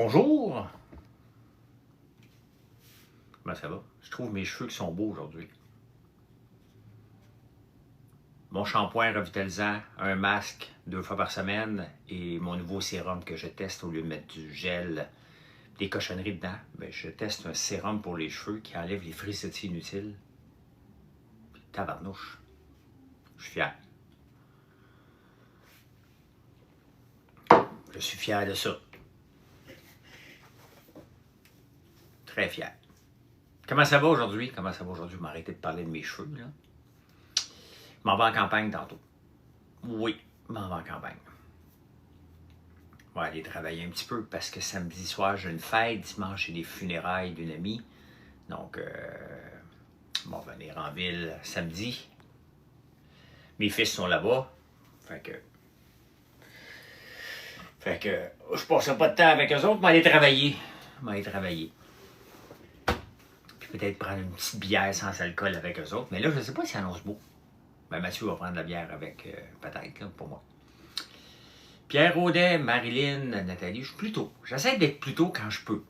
Bonjour! Comment ça va? Je trouve mes cheveux qui sont beaux aujourd'hui. Mon shampoing revitalisant, un masque 2 fois par semaine et mon nouveau sérum que je teste au lieu de mettre du gel, des cochonneries dedans. Ben, je teste un sérum pour les cheveux qui enlève les frissettis inutiles. Puis, tabarnouche. Je suis fier. Je suis fier de ça. Très fier. Comment ça va aujourd'hui? Comment ça va aujourd'hui? Je vais m'arrêter de parler de mes cheveux, là. Je m'en vais en campagne tantôt. Oui, je m'en vais en campagne. Je vais aller travailler un petit peu parce que samedi soir, j'ai une fête. Dimanche, j'ai des funérailles d'une amie. Donc, je vais revenir en ville samedi. Mes fils sont là-bas. Fait que je passerai pas de temps avec eux autres, je vais aller travailler. Puis peut-être prendre une petite bière sans alcool avec eux autres. Mais là, je ne sais pas si ça annonce beau. Ben, Mathieu va prendre de la bière avec, peut-être, là, pour moi. Pierre Audet, Marilyn, Nathalie, je suis plus tôt. J'essaie d'être plus tôt quand je peux.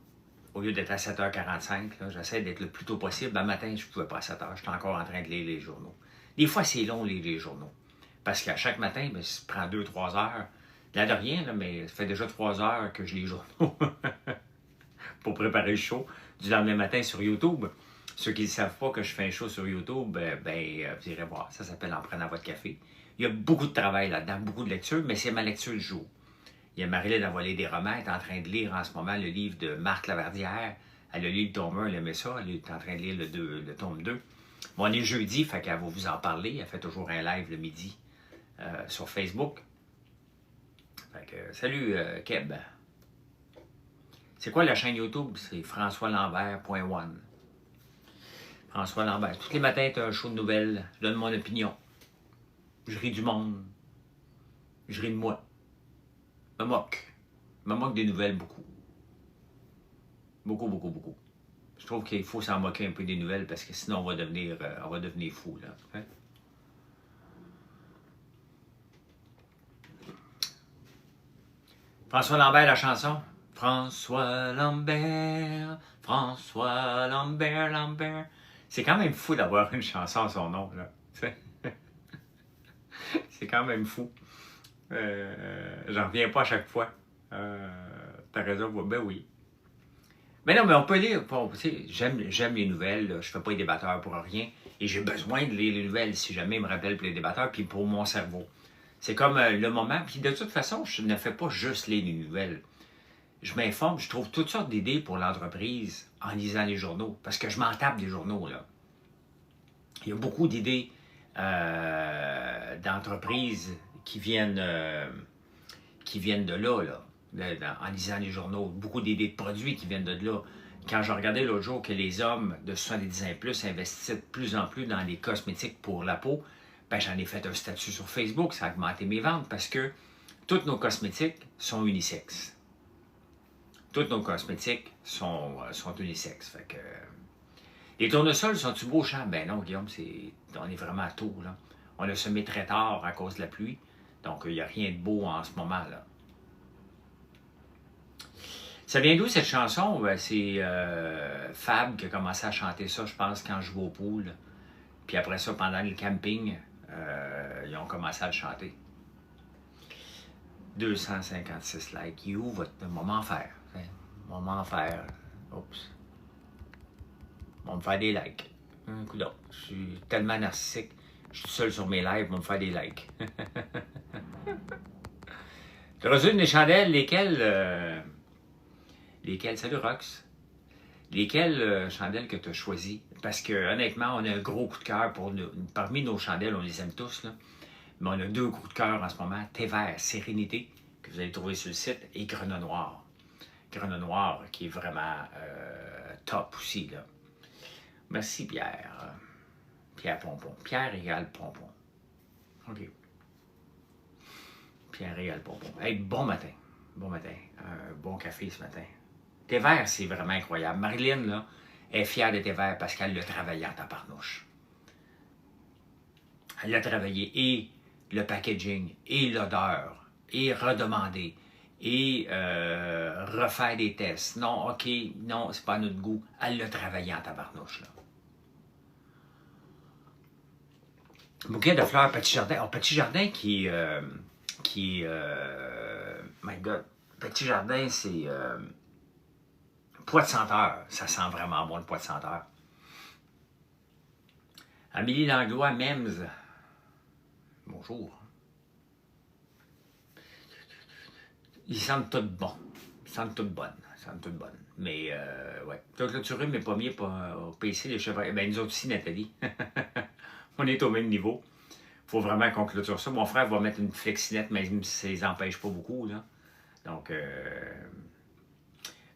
Au lieu d'être à 7h45, j'essaie d'être le plus tôt possible. Le matin, je ne pouvais pas à 7h. J'étais encore en train de lire les journaux. Des fois, c'est long, lire les journaux. Parce qu'à chaque matin, ben, ça prend 2-3 heures. Là de rien, là, mais ça fait déjà 3 heures que je lis les journaux pour préparer le show du lendemain matin sur YouTube. Ceux qui ne savent pas que je fais un show sur YouTube, vous irez voir. Ça s'appelle En prenant votre café. Il y a beaucoup de travail là-dedans, beaucoup de lecture, mais c'est ma lecture du jour. Il y a Marilyn à voler des romans. Elle est en train de lire en ce moment le livre de Marc Laverdière. Elle a lu le tome 1, elle aimait ça. Elle est en train de lire le tome 2. Bon, on est jeudi, fait qu'elle va vous en parler. Elle fait toujours un live le midi sur Facebook. Fait que, salut Keb. C'est quoi la chaîne YouTube? C'est françoislambert.one. François Lambert. Tous les matins, tu as un show de nouvelles. Je donne mon opinion. Je ris du monde. Je ris de moi. Je me moque des nouvelles beaucoup. Beaucoup. Je trouve qu'il faut s'en moquer un peu des nouvelles parce que sinon on va devenir fou, là. Hein? François Lambert, la chanson. François Lambert. C'est quand même fou d'avoir une chanson à son nom, là. C'est quand même fou. J'en reviens pas à chaque fois. T'as raison, ben oui. Mais non, mais on peut lire. Bon, j'aime les nouvelles. Là. Je fais pas les débatteurs pour rien. Et j'ai besoin de lire les nouvelles si jamais ils me rappellent pour les débatteurs, puis pour mon cerveau. C'est comme le moment. Puis de toute façon, je ne fais pas juste lire les nouvelles. Je m'informe, je trouve toutes sortes d'idées pour l'entreprise en lisant les journaux. Parce que je m'en tape des journaux, là. Il y a beaucoup d'idées d'entreprises qui viennent de là, en lisant les journaux. Beaucoup d'idées de produits qui viennent de là. Quand je regardais l'autre jour que les hommes de 70 ans et plus investissent de plus en plus dans les cosmétiques pour la peau, ben j'en ai fait un statut sur Facebook, ça a augmenté mes ventes parce que tous nos cosmétiques sont unisexes. Tous nos cosmétiques sont unisexes. Fait que, les tournesols sont-tu beaux, champ? Ben non, Guillaume, on est vraiment à tôt, là. On a semé très tard à cause de la pluie. Donc, il n'y a rien de beau en ce moment, là. Ça vient d'où, cette chanson? Ben, c'est Fab qui a commencé à chanter ça, je pense, quand je jouais au pool. Puis après ça, pendant le camping, ils ont commencé à le chanter. 256 likes. Il est où votre moment faire? Moment faire. Oups. On va me faire des likes. Un coup d'autre. Je suis tellement narcissique. Je suis seul sur mes lives, ils vont me faire des likes. J'ai reçu des chandelles, lesquelles, salut Rox, lesquelles chandelles que tu as choisies? Parce que honnêtement, on a un gros coup de cœur pour nous. Parmi nos chandelles, on les aime tous, là. Mais on a 2 coups de cœur en ce moment. Thé vert, Sérénité, que vous allez trouver sur le site, et Grenat noir. Grenat noir, qui est vraiment top aussi, là. Merci, Pierre. Pierre Pompon. Pierre égale Pompon. OK. Pierre égale Pompon. Hey, bon matin. Bon matin. Un bon café ce matin. Thé vert, c'est vraiment incroyable. Marilyn, là, est fière de Thé vert parce qu'elle l'a travaillé en tabarnouche. Elle l'a travaillé. Et le packaging, et l'odeur, et redemandé, et refaire des tests. Non, OK, non, c'est pas à notre goût. Elle l'a travaillé en tabarnouche, là. Bouquet de fleurs, Petit Jardin. Oh, Petit Jardin my God. Petit Jardin, c'est pois de senteur. Ça sent vraiment bon, le pois de senteur. Amélie Langlois, Mems. Bonjour. Ils sentent toutes bons. Ils sentent toutes bonnes. Ils sentent toutes bonnes. Mais, ouais. Tu as clôturé mes pommiers au PC, les chevreuils. Ben, nous autres aussi, Nathalie. On est au même niveau. Il faut vraiment qu'on clôture ça. Mon frère va mettre une flexinette, mais ça ne les empêche pas beaucoup, là. Donc,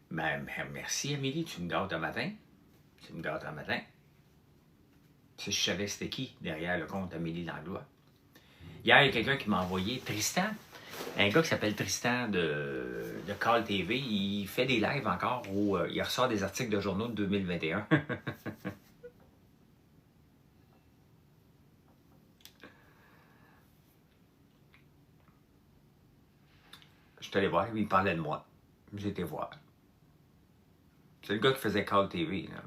ben, merci, Amélie. Tu me gâtes un matin. Tu me gâtes un matin. Si je savais c'était qui derrière le compte Amélie Langlois. Hier, il y a quelqu'un qui m'a envoyé Tristan. Un gars qui s'appelle Tristan de Call TV. Il fait des lives encore où il ressort des articles de journaux de 2021. Je suis allé voir, il parlait de moi. J'ai été voir. C'est le gars qui faisait Call TV. Là.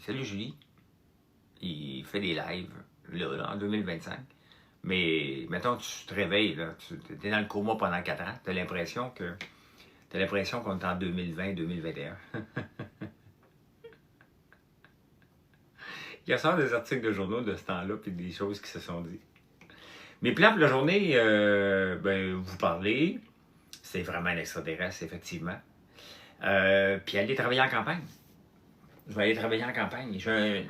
Salut Julie. Il fait des lives là, en 2025. Mais mettons, tu te réveilles, là, tu es dans le coma pendant 4 ans, tu as l'impression qu'on est en 2020-2021. Il ressort des articles de journaux de ce temps-là, puis des choses qui se sont dites. Mes plans pour la journée, ben, vous parlez. C'est vraiment un extraterrestre, effectivement. Puis aller travailler en campagne. Je vais aller travailler en campagne. Je vais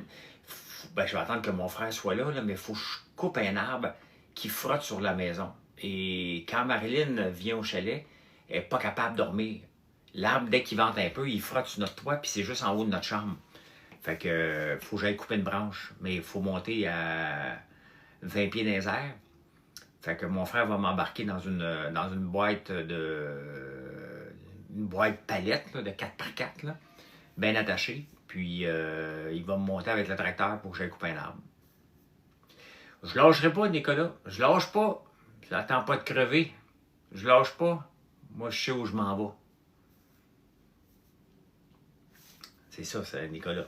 attendre que mon frère soit là, mais il faut que je coupe un arbre qui frotte sur la maison. Et quand Marilyn vient au chalet, elle n'est pas capable de dormir. L'arbre, dès qu'il vente un peu, il frotte sur notre toit, puis c'est juste en haut de notre chambre. Fait que faut que j'aille couper une branche, mais il faut monter à 20 pieds dans les airs. Fait que mon frère va m'embarquer dans une boîte une boîte palette là, de 4x4, là, bien attachée. Puis il va me monter avec le tracteur pour que j'aille couper un arbre. Je lâcherai pas, Nicolas. Je lâche pas. Je n'attends pas de crever. Je lâche pas. Moi, je sais où je m'en vais. C'est ça, c'est Nicolas.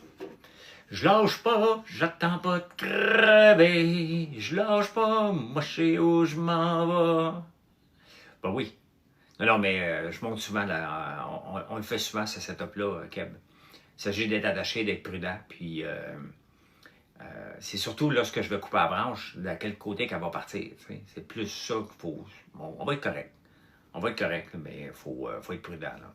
Je lâche pas, j'attends pas de crever. Je lâche pas, moi je sais où je m'en vais. Ben oui. Non, mais je monte souvent, là, on le fait souvent, ce setup-là, Keb. Il s'agit d'être attaché, d'être prudent, puis c'est surtout lorsque je vais couper la branche, de quel côté qu'elle va partir. C'est plus ça qu'il faut. Bon, on va être correct. On va être correct, mais il faut être prudent. Là.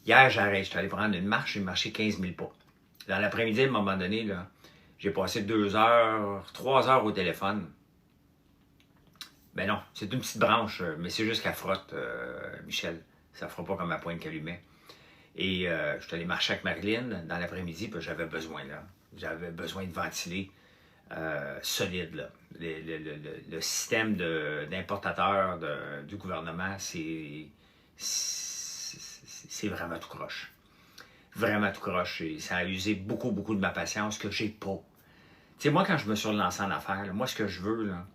Hier, j'arrête. Je suis allé prendre une marche, j'ai marché 15 000 pas. Dans l'après-midi, à un moment donné, là, j'ai passé 2 heures, 3 heures au téléphone. Ben non, c'est une petite branche, mais c'est juste qu'elle frotte, Michel. Ça ne fera pas comme ma pointe calumet. Et je suis allé marcher avec Marilyn dans l'après-midi, puis j'avais besoin, là. J'avais besoin de ventiler solide, là. Le système d'importateur du gouvernement, c'est vraiment tout croche. Vraiment tout croche. Et ça a usé beaucoup, beaucoup de ma patience que j'ai pas. Tu sais, moi, quand je me suis relancé en affaires, là, moi, ce que je veux, là,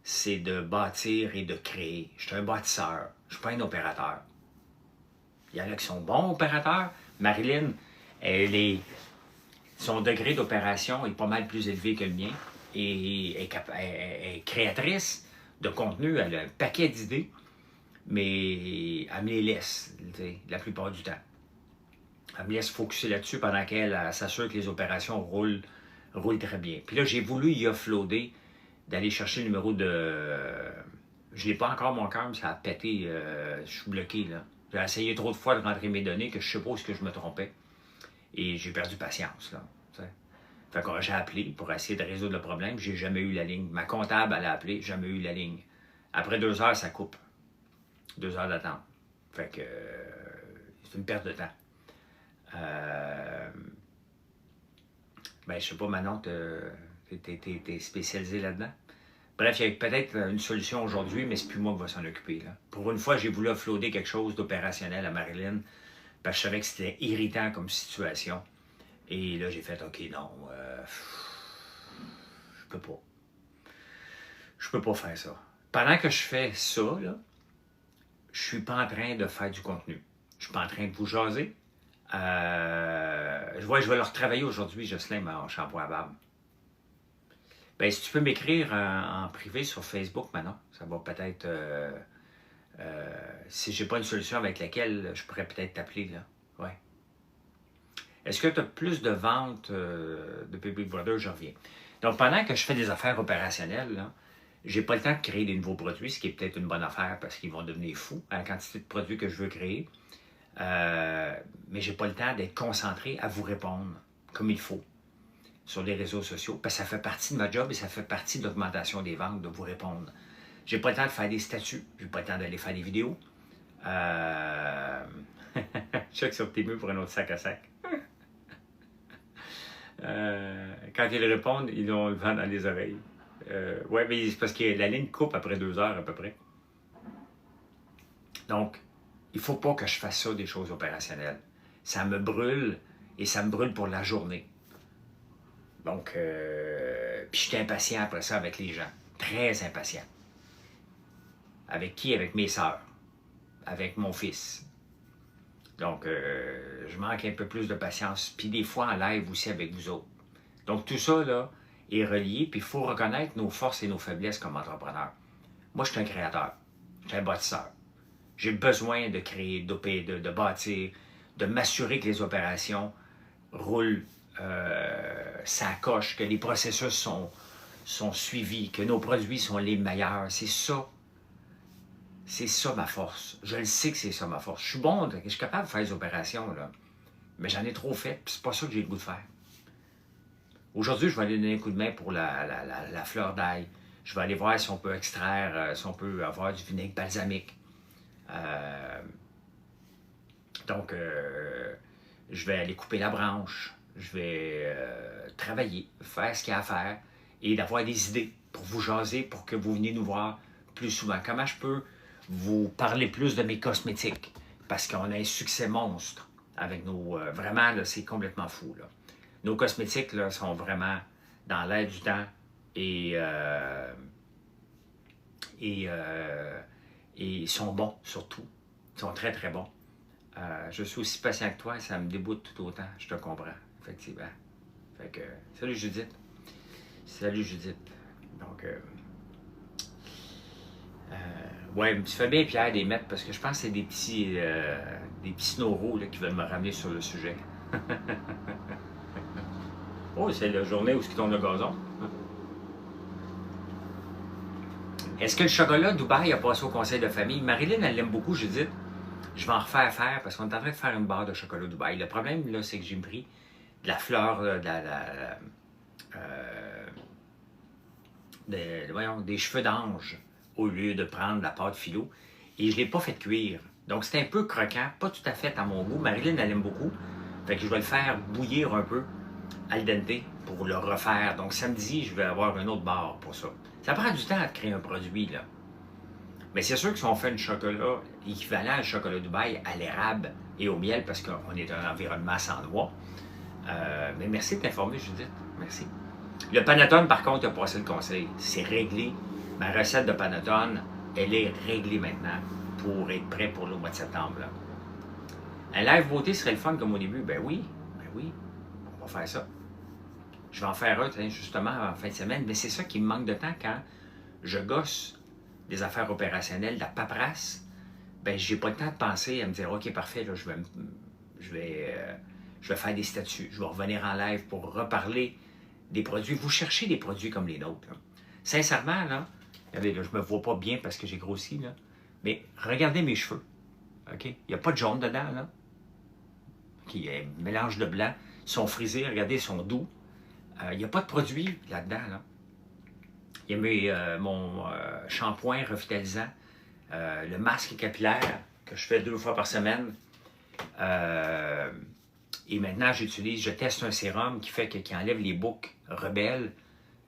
c'est de bâtir et de créer. Je suis un bâtisseur. Je ne suis pas un opérateur. Il y en a qui sont bons opérateurs. Marilyn, son degré d'opération est pas mal plus élevé que le mien. Et elle est créatrice de contenu. Elle a un paquet d'idées. Mais elle me les laisse, la plupart du temps. Elle me laisse focusser là-dessus pendant qu'elle s'assure que les opérations roulent très bien. Puis là, j'ai voulu y offloader, d'aller chercher le numéro de... Je n'ai pas encore mon cœur, mais ça a pété. Je suis bloqué, là. J'ai essayé trop de fois de rentrer mes données que je suppose que je me trompais. Et j'ai perdu patience, là. T'sais. Fait que j'ai appelé pour essayer de résoudre le problème. J'ai jamais eu la ligne. Ma comptable, elle a appelé, jamais eu la ligne. Après 2 heures, ça coupe. 2 heures d'attente. Fait que c'est une perte de temps. Ben, je sais pas, Manon, t'es spécialisé là-dedans. Bref, il y a peut-être une solution aujourd'hui, mais c'est plus moi qui va s'en occuper. Là. Pour une fois, j'ai voulu offloader quelque chose d'opérationnel à Marilyn, parce que je savais que c'était irritant comme situation. Et là, j'ai fait, OK, non, je peux pas. je peux pas faire ça. Pendant que je fais ça, là, je suis pas en train de faire du contenu. Je suis pas en train de vous jaser. Je vais le retravailler aujourd'hui, Jocelyn, mon shampoing à barbe. Ben, si tu peux m'écrire en privé sur Facebook, maintenant, ça va peut-être... si j'ai pas une solution avec laquelle je pourrais peut-être t'appeler, là. Ouais. Est-ce que tu as plus de ventes depuis Big Brother? Je reviens. Donc, pendant que je fais des affaires opérationnelles, là, j'ai pas le temps de créer des nouveaux produits, ce qui est peut-être une bonne affaire parce qu'ils vont devenir fous à la quantité de produits que je veux créer. Mais j'ai pas le temps d'être concentré à vous répondre comme il faut sur les réseaux sociaux, parce que ça fait partie de ma job et ça fait partie de l'augmentation des ventes de vous répondre. J'ai pas le temps de faire des statuts, j'ai pas le temps d'aller faire des vidéos. Check sur tes murs pour un autre sac à sac. Quand ils répondent, ils ont le vent dans les oreilles. Ouais, mais c'est parce que la ligne coupe après 2 heures à peu près. Donc, il ne faut pas que je fasse ça, des choses opérationnelles. Ça me brûle et ça me brûle pour la journée. Donc, puis je suis impatient après ça avec les gens. Très impatient. Avec qui? Avec mes sœurs. Avec mon fils. Donc, je manque un peu plus de patience. Puis des fois en live aussi avec vous autres. Donc, tout ça, là, est relié. Puis il faut reconnaître nos forces et nos faiblesses comme entrepreneurs. Moi, je suis un créateur. Je suis un bâtisseur. J'ai besoin de créer, de bâtir, de m'assurer que les opérations roulent, ça coche, que les processus sont suivis, que nos produits sont les meilleurs. C'est ça ma force. Je le sais que c'est ça ma force. Je suis bon, je suis capable de faire des opérations, là. Mais j'en ai trop fait, puis c'est pas ça que j'ai le goût de faire. Aujourd'hui, je vais aller donner un coup de main pour la fleur d'ail. Je vais aller voir si on peut extraire, si on peut avoir du vinaigre balsamique. Donc, je vais aller couper la branche. Je vais travailler, faire ce qu'il y a à faire et d'avoir des idées pour vous jaser, pour que vous veniez nous voir plus souvent. Comment je peux vous parler plus de mes cosmétiques? Parce qu'on a un succès monstre avec nos... vraiment, là, c'est complètement fou, là. Nos cosmétiques, là, sont vraiment dans l'air du temps et ils sont bons, surtout. Ils sont très, très bons. Je suis aussi patient que toi et ça me déboute tout autant. Je te comprends, effectivement. Fait que, salut Judith. Salut Judith. Donc, ouais, tu fais bien, Pierre, des mettre parce que je pense que c'est des petits snoros là, qui veulent me ramener sur le sujet. Oh, c'est la journée où ils tournent le gazon. Est-ce que le chocolat Dubaï a passé au conseil de famille? Marilyn, elle l'aime beaucoup, Judith. Je vais en refaire faire parce qu'on est en train de faire une barre de chocolat Dubaï. Le problème, là, c'est que j'ai pris de la fleur, des cheveux d'ange au lieu de prendre la pâte philo. Et je ne l'ai pas fait cuire. Donc, c'est un peu croquant, pas tout à fait à mon goût. Marilyn, elle aime beaucoup. Fait que je vais le faire bouillir un peu al dente pour le refaire. Donc, samedi, je vais avoir une autre barre pour ça. Ça prend du temps à créer un produit, là. Mais c'est sûr que si on fait un chocolat équivalent à chocolat Dubaï à l'érable et au miel, parce qu'on est dans un environnement sans noix. Mais merci de t'informer, Judith. Merci. Le panettone, par contre, a passé le conseil. C'est réglé. Ma recette de panettone, elle est réglée maintenant pour être prêt pour le mois de septembre. Là. Un live beauté serait le fun comme au début. Ben oui, on va faire ça. Je vais en faire un, justement, en fin de semaine. Mais c'est ça qui me manque de temps quand je gosse des affaires opérationnelles, de la paperasse. Ben, j'ai pas le temps de penser à me dire, OK, parfait, là, je vais faire des statuts. Je vais revenir en live pour reparler des produits. Vous cherchez des produits comme les nôtres. Là. Sincèrement, là, regardez, là, je me vois pas bien parce que j'ai grossi, là. Mais regardez mes cheveux. OK? Il n'y a pas de jaune dedans, là. Il y a un mélange de blanc. Ils sont frisés, regardez, ils sont doux. Il n'y a pas de produit là-dedans, là. Il y a mon shampoing revitalisant, le masque capillaire que je fais 2 fois par semaine. Et maintenant, je teste un sérum qui enlève les boucles rebelles.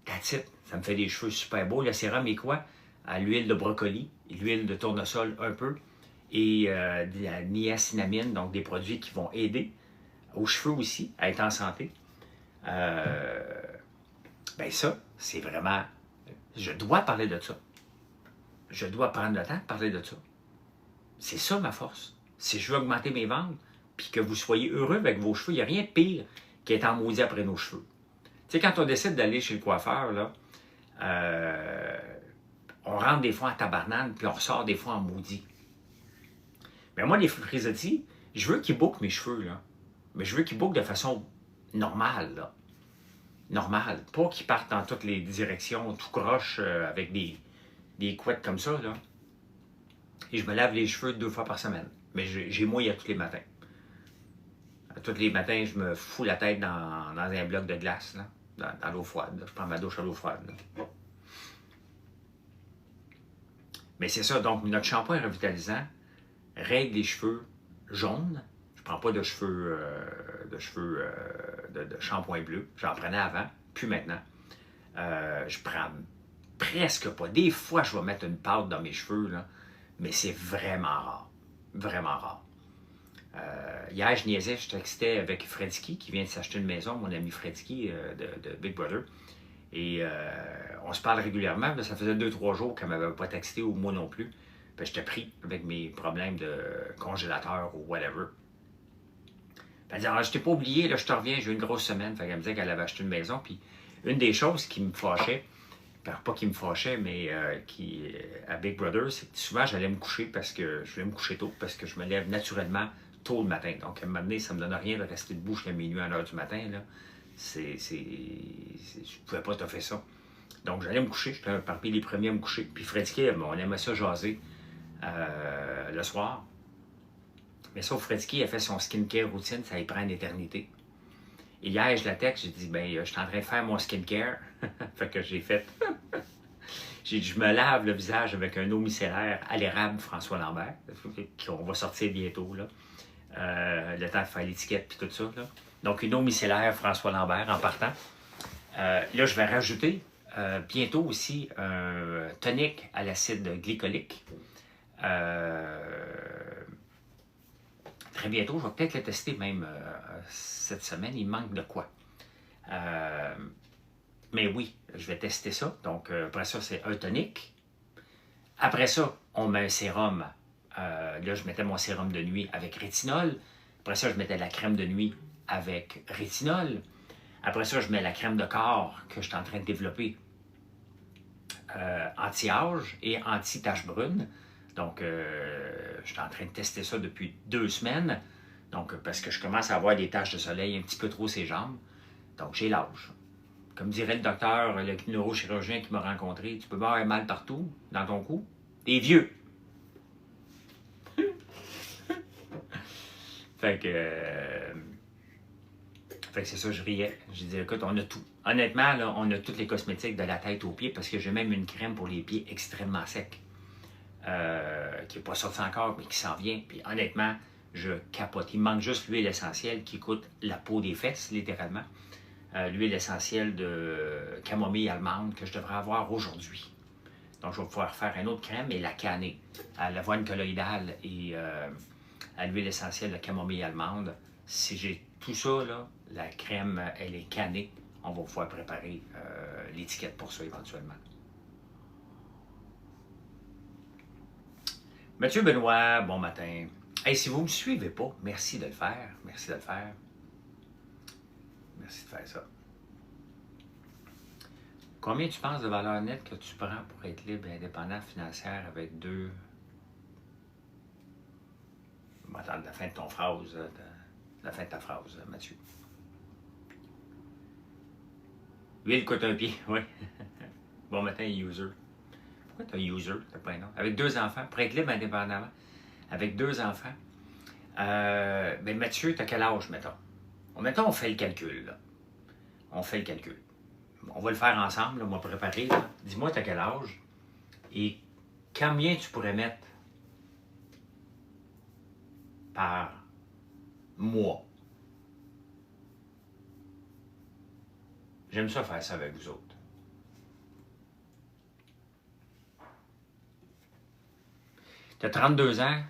That's it. Ça me fait des cheveux super beaux. Le sérum est quoi? À l'huile de brocoli, l'huile de tournesol un peu, et de la niacinamide, donc des produits qui vont aider aux cheveux aussi à être en santé. Ben ça, c'est vraiment Je dois parler de ça. Je dois prendre le temps de parler de ça. C'est ça ma force. Si je veux augmenter mes ventes, puis que vous soyez heureux avec vos cheveux, il n'y a rien de pire qu'être en maudit après nos cheveux. Tu sais, quand on décide d'aller chez le coiffeur, là, on rentre des fois en tabarnane, puis on ressort des fois en maudit. Mais moi, les frisottis, je veux qu'ils bouclent mes cheveux, là. Mais je veux qu'ils bouclent de façon normale, là. Normale. Pas qu'ils partent dans toutes les directions, tout croche, avec des couettes comme ça, là. Et je me lave les cheveux 2 fois par semaine. Mais j'ai mouillé à tous les matins. À tous les matins, je me fous la tête dans un bloc de glace, là, dans l'eau froide. Là. Je prends ma douche à l'eau froide. Là. Mais c'est ça, donc notre shampoing revitalisant règle les cheveux jaunes. Je ne prends pas de cheveux de shampoing bleu. J'en prenais avant, plus maintenant. Je prends presque pas. Des fois, je vais mettre une pâte dans mes cheveux, là, mais c'est vraiment rare. Vraiment rare. Hier, je niaisais, je textais avec Fredsky, qui vient de s'acheter une maison, mon ami Fredsky de Big Brother. Et on se parle régulièrement. Ça faisait 2-3 jours qu'elle ne m'avait pas texté, ou moi non plus. Puis j'étais pris avec mes problèmes de congélateur ou whatever. Elle disait, je t'ai pas oublié, là, je te reviens, j'ai eu une grosse semaine. Fait qu'elle me disait qu'elle avait acheté une maison. Puis une des choses qui me fâchait, pas qui me fâchait, mais à Big Brother, c'est que souvent j'allais me coucher parce que je voulais me coucher tôt, parce que je me lève naturellement tôt le matin. Donc à un moment donné, ça ne me donne rien de rester debout jusqu'à minuit à 1h du matin. Là. Je ne pouvais pas t'offrir ça. Donc j'allais me coucher, j'étais parmi les premiers à me coucher. Puis Fredsky, on aimait ça jaser le soir. Mais sauf Fredsky a fait son skincare routine, ça y prend une éternité. Et hier, je la texte, j'ai dit, je suis en train de faire mon skincare. Fait que j'ai fait. J'ai dit, je me lave le visage avec un eau micellaire à l'érable François Lambert, qu'on va sortir bientôt, là. Le temps de faire l'étiquette et tout ça, là. Donc, une eau micellaire François Lambert en partant. Là, je vais rajouter bientôt aussi un tonique à l'acide glycolique. Très bientôt, je vais peut-être le tester même cette semaine. Il manque de quoi. Mais oui, je vais tester ça. Donc, après ça, c'est un tonique. Après ça, on met un sérum. Là, je mettais mon sérum de nuit avec rétinol. Après ça, je mettais la crème de nuit avec rétinol. Après ça, je mets la crème de corps que je suis en train de développer. Anti-âge et anti-tache brune. Donc, je suis en train de tester ça depuis 2 semaines. Donc, parce que je commence à avoir des taches de soleil un petit peu trop ses jambes. Donc, j'ai l'âge. Comme dirait le docteur, le neurochirurgien qui m'a rencontré, tu peux avoir mal partout dans ton cou. T'es vieux. Fait que c'est ça, je riais. Je disais, écoute, on a tout. Honnêtement, là, on a toutes les cosmétiques de la tête aux pieds parce que j'ai même une crème pour les pieds extrêmement sec. Qui n'est pas sorti encore, mais qui s'en vient. Puis honnêtement, je capote. Il me manque juste l'huile essentielle qui coûte la peau des fesses, littéralement. L'huile essentielle de camomille allemande que je devrais avoir aujourd'hui. Donc, je vais pouvoir faire une autre crème et la canner à l'avoine colloïdale et à l'huile essentielle de camomille allemande. Si j'ai tout ça, là, la crème, elle est cannée. On va pouvoir préparer l'étiquette pour ça éventuellement. Mathieu Benoît, bon matin. Hey, si vous ne me suivez pas, merci de le faire. Merci de le faire. Merci de faire ça. Combien tu penses de valeur nette que tu prends pour être libre et indépendant financière avec 2... Je vais attendre la fin de ton phrase, la fin de ta phrase, Mathieu. L'huile coûte un pied, oui. Bon matin, user. Pourquoi tu as user? T'as pas un nom. Avec 2 enfants, pour être libre indépendamment. Avec 2 enfants. Mathieu, t'as quel âge, mettons? Mettons, on fait le calcul, là. On fait le calcul. On va le faire ensemble, là, on va préparer. Dis-moi, t'as quel âge? Et combien tu pourrais mettre par mois? J'aime ça faire ça avec vous autres. Tu as 32 ans,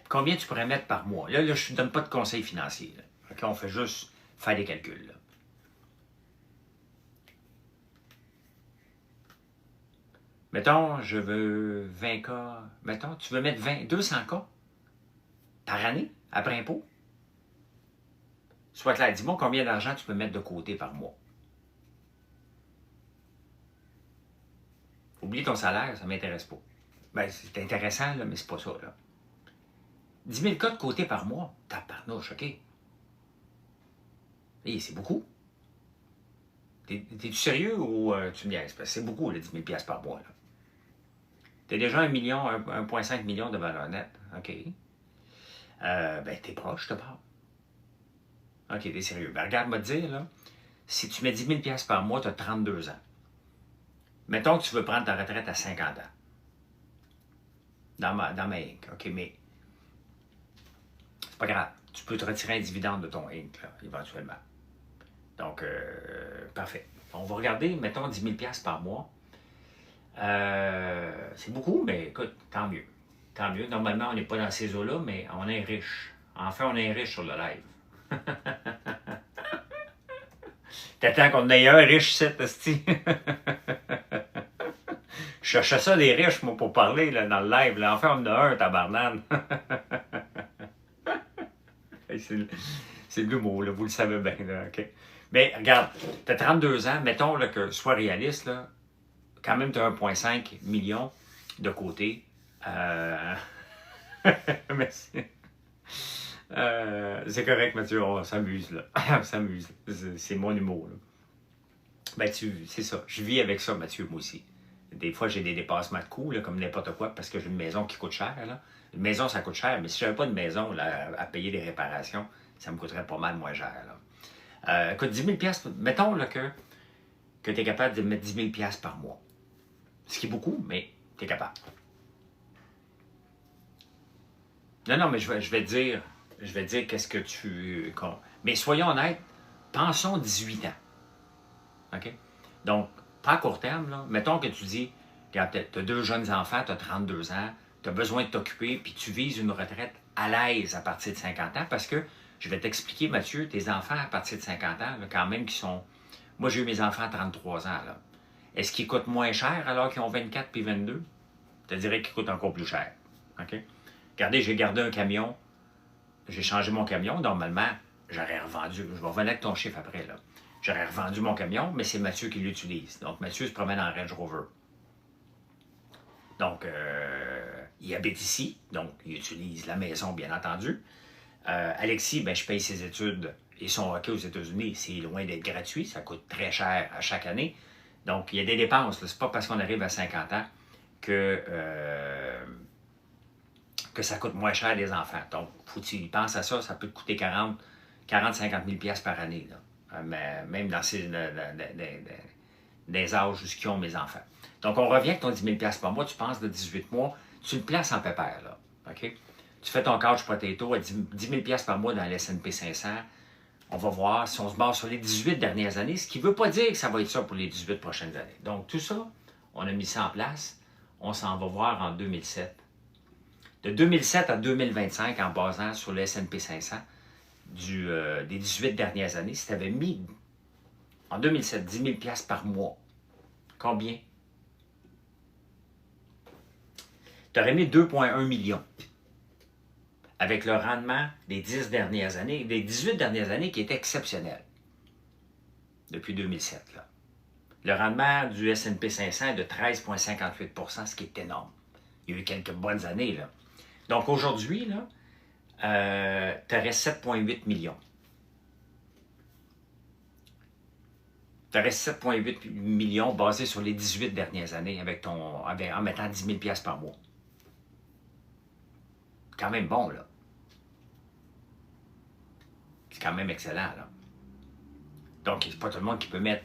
combien tu pourrais mettre par mois? Là je ne donne pas de conseils financiers. Là. Okay, on fait juste faire des calculs. Là. Mettons, je veux 20 cas. Mettons, tu veux mettre 200 cas par année, après impôt? Sois clair, dis-moi combien d'argent tu peux mettre de côté par mois. Oublie ton salaire, ça ne m'intéresse pas. Ben, c'est intéressant, là, mais c'est pas ça. Là. 10 000 cas de côté par mois, tabarnouche, OK? Hey, c'est beaucoup. T'es-tu sérieux ou tu me niaises? Parce que c'est beaucoup, là, 10 000 par mois. T'as déjà 1,5 million de valeur nette. OK. Ben, t'es proche, je te parle. OK, t'es sérieux. Ben, regarde-moi te dire, là, si tu mets 10 000 par mois, t'as 32 ans. Mettons que tu veux prendre ta retraite à 50 ans. Dans ma Inc. OK, mais c'est pas grave. Tu peux te retirer un dividende de ton Inc, là, éventuellement. Donc, parfait. On va regarder, mettons, 10 000 par mois. C'est beaucoup, mais écoute, tant mieux. Tant mieux. Normalement, on n'est pas dans ces eaux-là, mais on est riche. Enfin, on est riche sur le live. T'attends qu'on ait un riche site, esti. Je cherchais ça des riches, moi, pour parler là, dans le live. Là. Enfin, on en a un, tabarnane. C'est de l'humour, vous le savez bien. Là, okay? Mais regarde, tu as 32 ans, mettons là, que sois réaliste, là, quand même tu as 1,5 million de côté. Merci. C'est correct, Mathieu, on s'amuse, là. On s'amuse. C'est mon humour, là. Ben, c'est ça. Je vis avec ça, Mathieu, moi aussi. Des fois, j'ai des dépassements de coûts, là, comme n'importe quoi, parce que j'ai une maison qui coûte cher. Là. Une maison, ça coûte cher, mais si je n'avais pas de maison là, à payer des réparations, ça me coûterait pas mal moins cher. Là. Écoute, 10 000 mettons là, que tu es capable de mettre 10 000 par mois. Ce qui est beaucoup, mais tu es capable. Non, mais je vais te dire qu'est-ce que tu... Mais soyons honnêtes, pensons 18 ans. OK? Donc, pas à court terme, là. Mettons que tu dis, regarde, tu as 2 jeunes enfants, tu as 32 ans, tu as besoin de t'occuper, puis tu vises une retraite à l'aise à partir de 50 ans, parce que, je vais t'expliquer, Mathieu, tes enfants à partir de 50 ans, là, quand même, qui sont... Moi, j'ai eu mes enfants à 33 ans, là. Est-ce qu'ils coûtent moins cher alors qu'ils ont 24 puis 22? Je te dirais qu'ils coûtent encore plus cher. OK? Regardez, j'ai gardé un camion, j'ai changé mon camion, normalement, j'aurais revendu, je vais revenir avec ton chiffre après, là. J'aurais revendu mon camion, mais c'est Mathieu qui l'utilise. Donc, Mathieu se promène en Range Rover. Donc, il habite ici, donc il utilise la maison, bien entendu. Alexis, ben, je paye ses études et son hockey aux États-Unis. C'est loin d'être gratuit, ça coûte très cher à chaque année. Donc, il y a des dépenses. Ce n'est pas parce qu'on arrive à 50 ans que ça coûte moins cher des enfants. Donc, faut que tu y penses à ça, ça peut te coûter 40-50 000 par année. Là. Même dans des âges où ils ont mes enfants. Donc, on revient avec ton 10 000 par mois, tu penses de 18 mois, tu le places en pépère, là. OK? Tu fais ton couch potato à 10 000 par mois dans l'S&P 500. On va voir si on se base sur les 18 dernières années, ce qui ne veut pas dire que ça va être ça pour les 18 prochaines années. Donc, tout ça, on a mis ça en place. On s'en va voir en 2007. De 2007 à 2025, en basant sur le S&P 500, des 18 dernières années, si tu avais mis en 2007 10 000 par mois, combien? Tu aurais mis 2,1 millions avec le rendement des 10 dernières années, des 18 dernières années qui était exceptionnel depuis 2007. Là. Le rendement du S&P 500 est de 13,58 %, ce qui est énorme. Il y a eu quelques bonnes années. Là. Donc aujourd'hui, tu aurais 7,8 millions. Tu aurais 7,8 millions basés sur les 18 dernières années en mettant 10 000 par mois. Quand même bon, là. C'est quand même excellent, là. Donc, c'est pas tout le monde qui peut mettre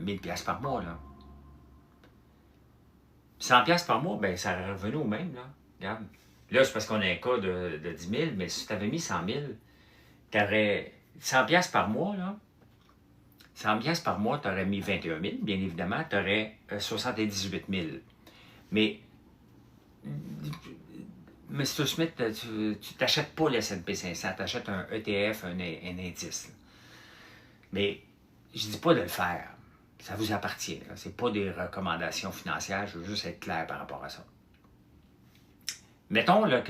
1000 par mois, là. 100 par mois, ben ça aurait revenu au même, là. Regarde. Là, c'est parce qu'on a un cas de 10 000, mais si tu avais mis 100 000, tu aurais 100 par mois, là. 100 par mois, tu aurais mis 21 000, bien évidemment, tu aurais 78 000. Mais Mr. Smith, tu t'achètes pas le S&P 500, tu achètes un ETF, un indice. Mais je dis pas de le faire. Ça vous appartient. Ce n'est pas des recommandations financières, je veux juste être clair par rapport à ça. Mettons là,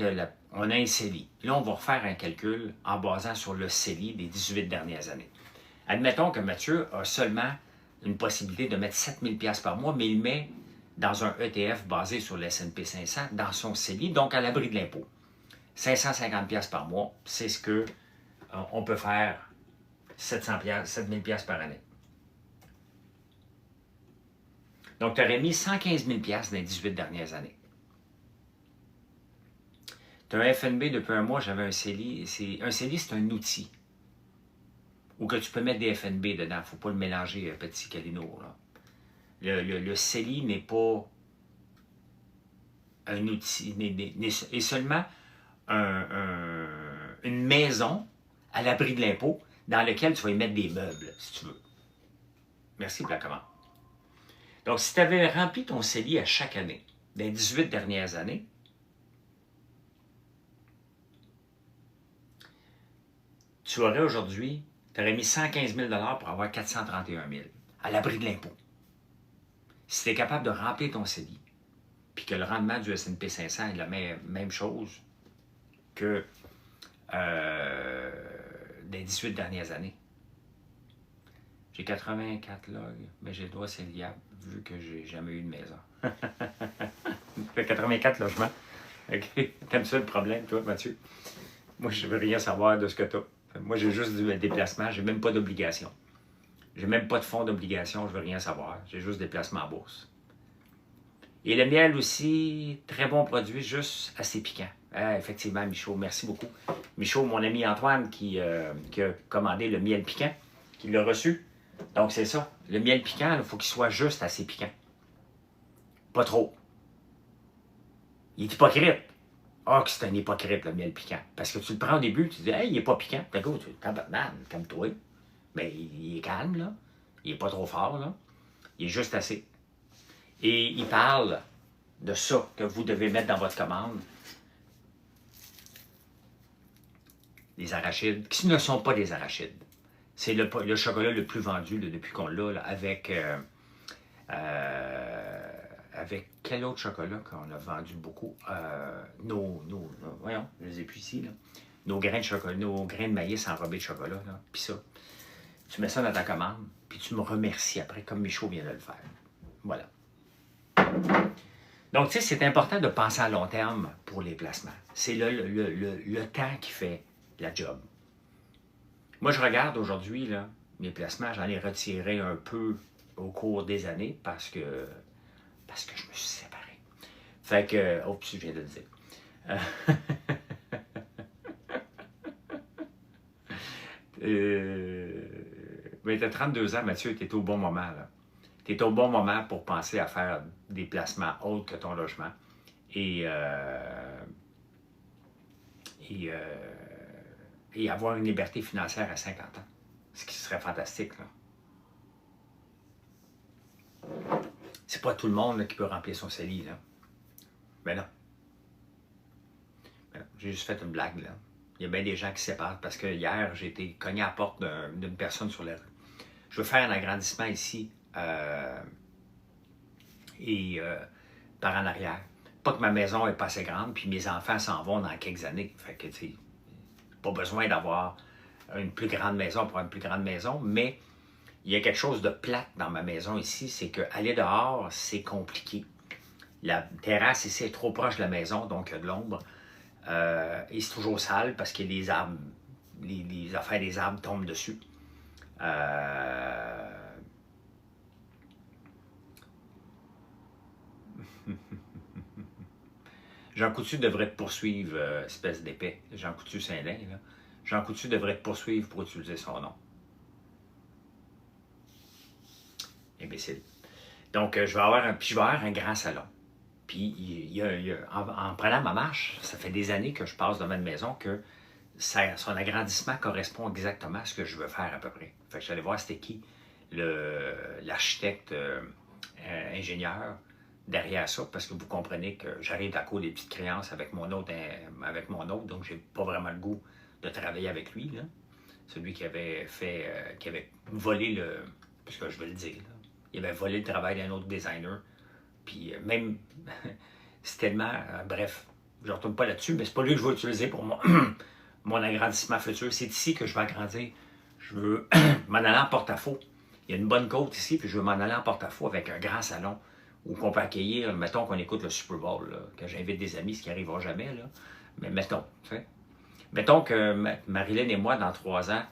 on a un CELI. Là, on va refaire un calcul en basant sur le CELI des 18 dernières années. Admettons que Mathieu a seulement une possibilité de mettre 7 000 $ par mois, mais il met dans un ETF basé sur le S&P 500 dans son CELI, donc à l'abri de l'impôt. 550 $ par mois, c'est ce que on peut faire 7 000 $ par année. Donc, tu aurais mis 115 000 $ dans les 18 dernières années. Tu as un FNB depuis un mois, j'avais un CELI. Un CELI, c'est un outil. Ou que tu peux mettre des FNB dedans. Il ne faut pas le mélanger, petit Calino. Là. Le CELI n'est pas un outil, est seulement une maison à l'abri de l'impôt dans laquelle tu vas y mettre des meubles, si tu veux. Merci pour la commande. Donc, si tu avais rempli ton CELI à chaque année, dans les 18 dernières années, tu aurais aujourd'hui, tu aurais mis 115 000 $ pour avoir 431 000 à l'abri de l'impôt. Si tu es capable de remplir ton CELI, puis que le rendement du S&P 500 est la même chose que des 18 dernières années. J'ai 84 logs, mais j'ai le droit CELIable, vu que j'ai jamais eu de maison. J'ai 84 logements. OK? T'aimes ça le problème, toi, Mathieu? Moi, je veux rien savoir de ce que tu as. Moi, j'ai juste du déplacement, j'ai même pas d'obligation. J'ai même pas de fonds d'obligation, je veux rien savoir. J'ai juste des placements en bourse. Et le miel aussi, très bon produit, juste assez piquant. Effectivement, Michaud, merci beaucoup. Michaud, mon ami Antoine, qui a commandé le miel piquant, qui l'a reçu. Donc, c'est ça. Le miel piquant, il faut qu'il soit juste assez piquant. Pas trop. Il est hypocrite. Ah, que c'est un hypocrite, le miel piquant. Parce que tu le prends au début, tu te dis, hey, il n'est pas piquant. T'as go, tu comme toi. Mais il est calme, là. Il n'est pas trop fort, là. Il est juste assez. Et il parle de ça que vous devez mettre dans votre commande. Les arachides, qui ne sont pas des arachides. C'est le chocolat le plus vendu là, depuis qu'on l'a, avec quel autre chocolat qu'on a vendu beaucoup? Voyons, je les ai plus ici. Là. Nos grains de chocolat, nos grains de maïs enrobés de chocolat. Puis ça, tu mets ça dans ta commande, puis tu me remercies après, comme Michaud vient de le faire. Voilà. Donc, tu sais, c'est important de penser à long terme pour les placements. C'est le temps qui fait la job. Moi, je regarde aujourd'hui, là, mes placements, j'en ai retiré un peu au cours des années parce que je me suis séparé. Fait que, oups, je viens de le dire. Mais tu as 32 ans, Mathieu, tu es au bon moment, là. Tu es au bon moment pour penser à faire des placements autres que ton logement et avoir une liberté financière à 50 ans. Ce qui serait fantastique, là. C'est pas tout le monde là, qui peut remplir son CELI, là. Ben non. J'ai juste fait une blague, là. Il y a bien des gens qui se séparent parce que hier, j'ai été cogné à la porte d'une personne sur la rue. Je veux faire un agrandissement ici par en arrière. Pas que ma maison est pas assez grande, puis mes enfants s'en vont dans quelques années. Fait que, tu sais, pas besoin d'avoir une plus grande maison pour avoir une plus grande maison, mais il y a quelque chose de plate dans ma maison ici, c'est qu'aller dehors, c'est compliqué. La terrasse ici est trop proche de la maison, donc il y a de l'ombre. Et c'est toujours sale parce que les arbres, les affaires des arbres tombent dessus. Jean Coutu devrait te poursuivre, espèce d'épais. Jean Coutu Saint-Lin, là. Jean Coutu devrait te poursuivre pour utiliser son nom. Imbécile. Donc, je vais avoir un grand salon. Puis, en prenant ma marche, ça fait des années que je passe devant une maison que son agrandissement correspond exactement à ce que je veux faire à peu près. Fait que je suis allé voir c'était qui l'architecte ingénieur derrière ça, parce que vous comprenez que j'arrive à cause des petites créances avec mon autre, donc j'ai pas vraiment le goût de travailler avec lui, là. Celui qui avait volé parce que je vais le dire, là. il avait volé le travail d'un autre designer. Puis même, c'est tellement... bref, je ne retourne pas là-dessus, mais c'est pas lui que je vais utiliser pour mon agrandissement futur. C'est ici que je vais agrandir. Je veux m'en aller en porte-à-faux. Il y a une bonne côte ici, puis je veux m'en aller en porte-à-faux avec un grand salon où on peut accueillir, mettons qu'on écoute le Super Bowl, là, que j'invite des amis, ce qui n'arrivera jamais, là. Mais mettons, tu sais. Mettons que Marilyn et moi, dans 3 ans,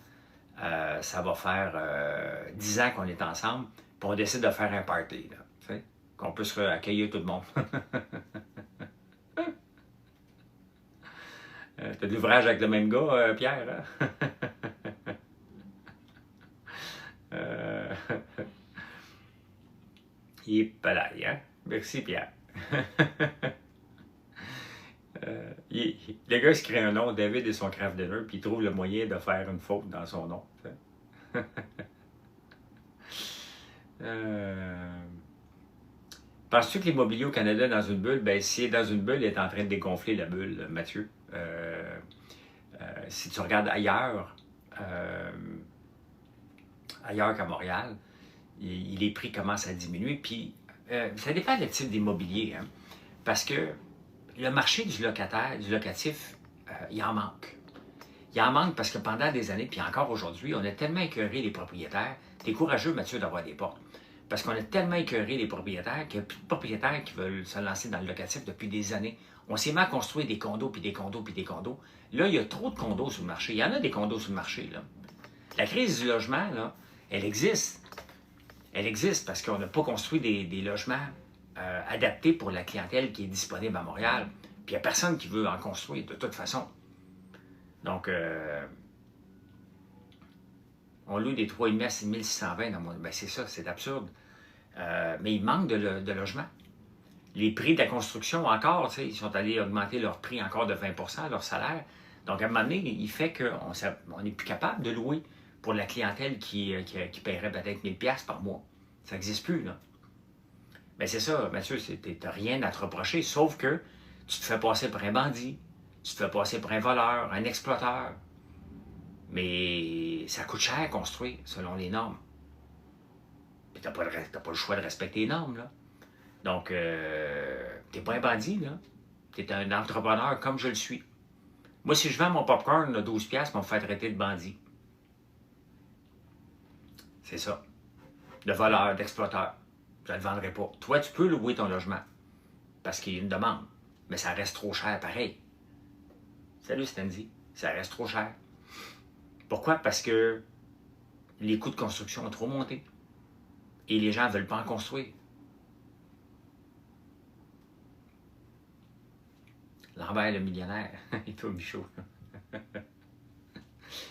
ça va faire 10 ans qu'on est ensemble, puis on décide de faire un party, là, tu sais, qu'on puisse accueillir tout le monde. T'as de l'ouvrage avec le même gars, Pierre, hein? Il est palaille, hein? Merci, Pierre. Le gars se crée un nom, David et son craft dinner, puis il trouve le moyen de faire une faute dans son nom. Penses-tu que l'immobilier au Canada est dans une bulle? Ben, s'il est dans une bulle, il est en train de dégonfler la bulle, Mathieu. Si tu regardes ailleurs qu'à Montréal, les prix commencent à diminuer. Puis, ça dépend du type d'immobilier. Hein, parce que le marché du locatif, il en manque. Il en manque parce que pendant des années, puis encore aujourd'hui, on a tellement écœuré les propriétaires. T'es courageux, Mathieu, d'avoir des portes. Parce qu'on a tellement écœuré les propriétaires qu'il n'y a plus de propriétaires qui veulent se lancer dans le locatif depuis des années. On s'est mis à construire des condos, puis des condos, puis des condos. Là, il y a trop de condos sur le marché. Il y en a des condos sur le marché, là. La crise du logement, là, elle existe. Elle existe parce qu'on n'a pas construit des logements adaptés pour la clientèle qui est disponible à Montréal. Puis il n'y a personne qui veut en construire, de toute façon. Donc, on loue des 3,5 à 6,620 dans mon... Ben, c'est ça, c'est absurde. Mais il manque de logements. Les prix de la construction, encore, ils sont allés augmenter leur prix encore de 20 leur salaire. Donc, à un moment donné, il fait qu'on n'est plus capable de louer pour la clientèle qui paierait peut-être 1000$ par mois. Ça n'existe plus, là. Mais c'est ça, Mathieu, tu n'as rien à te reprocher, sauf que tu te fais passer pour un bandit, tu te fais passer pour un voleur, un exploiteur. Mais ça coûte cher à construire, selon les normes. Puis tu n'as pas le choix de respecter les normes, là. Donc, tu n'es pas un bandit, là. Tu es un entrepreneur comme je le suis. Moi, si je vends mon popcorn à 12$, on me fait traiter de bandit. C'est ça. De voleur, d'exploiteur. Je ne le vendrai pas. Toi, tu peux louer ton logement. Parce qu'il y a une demande. Mais ça reste trop cher pareil. Salut, Stanley. Ça reste trop cher. Pourquoi? Parce que les coûts de construction ont trop monté. Et les gens ne veulent pas en construire. Lambert le millionnaire. Et toi, Michaud.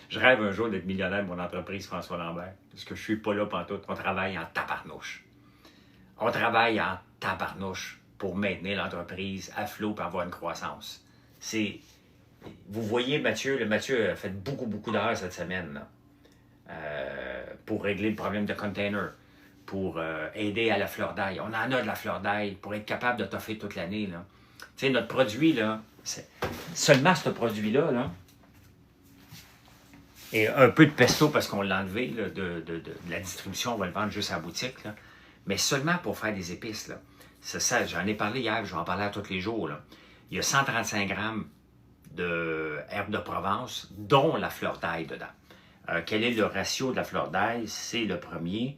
Je rêve un jour d'être millionnaire de mon entreprise, François Lambert. Parce que je ne suis pas là pantoute. On travaille en tabarnouche. On travaille en tabarnouche pour maintenir l'entreprise à flot et avoir une croissance. Vous voyez Mathieu, Mathieu a fait beaucoup d'heures cette semaine là, pour régler le problème de container, pour aider à la fleur d'ail. On en a de la fleur d'ail pour être capable de toffer toute l'année. Tu sais, notre produit, là, seulement ce produit-là, là, et un peu de pesto parce qu'on l'a enlevé là, de la distribution, on va le vendre juste à la boutique, là, mais seulement pour faire des épices. Là. Ça, j'en ai parlé hier, je vais en parler à tous les jours. Là. Il y a 135 grammes de herbes de Provence, dont la fleur d'ail dedans. Quel est le ratio de la fleur d'ail? C'est le premier.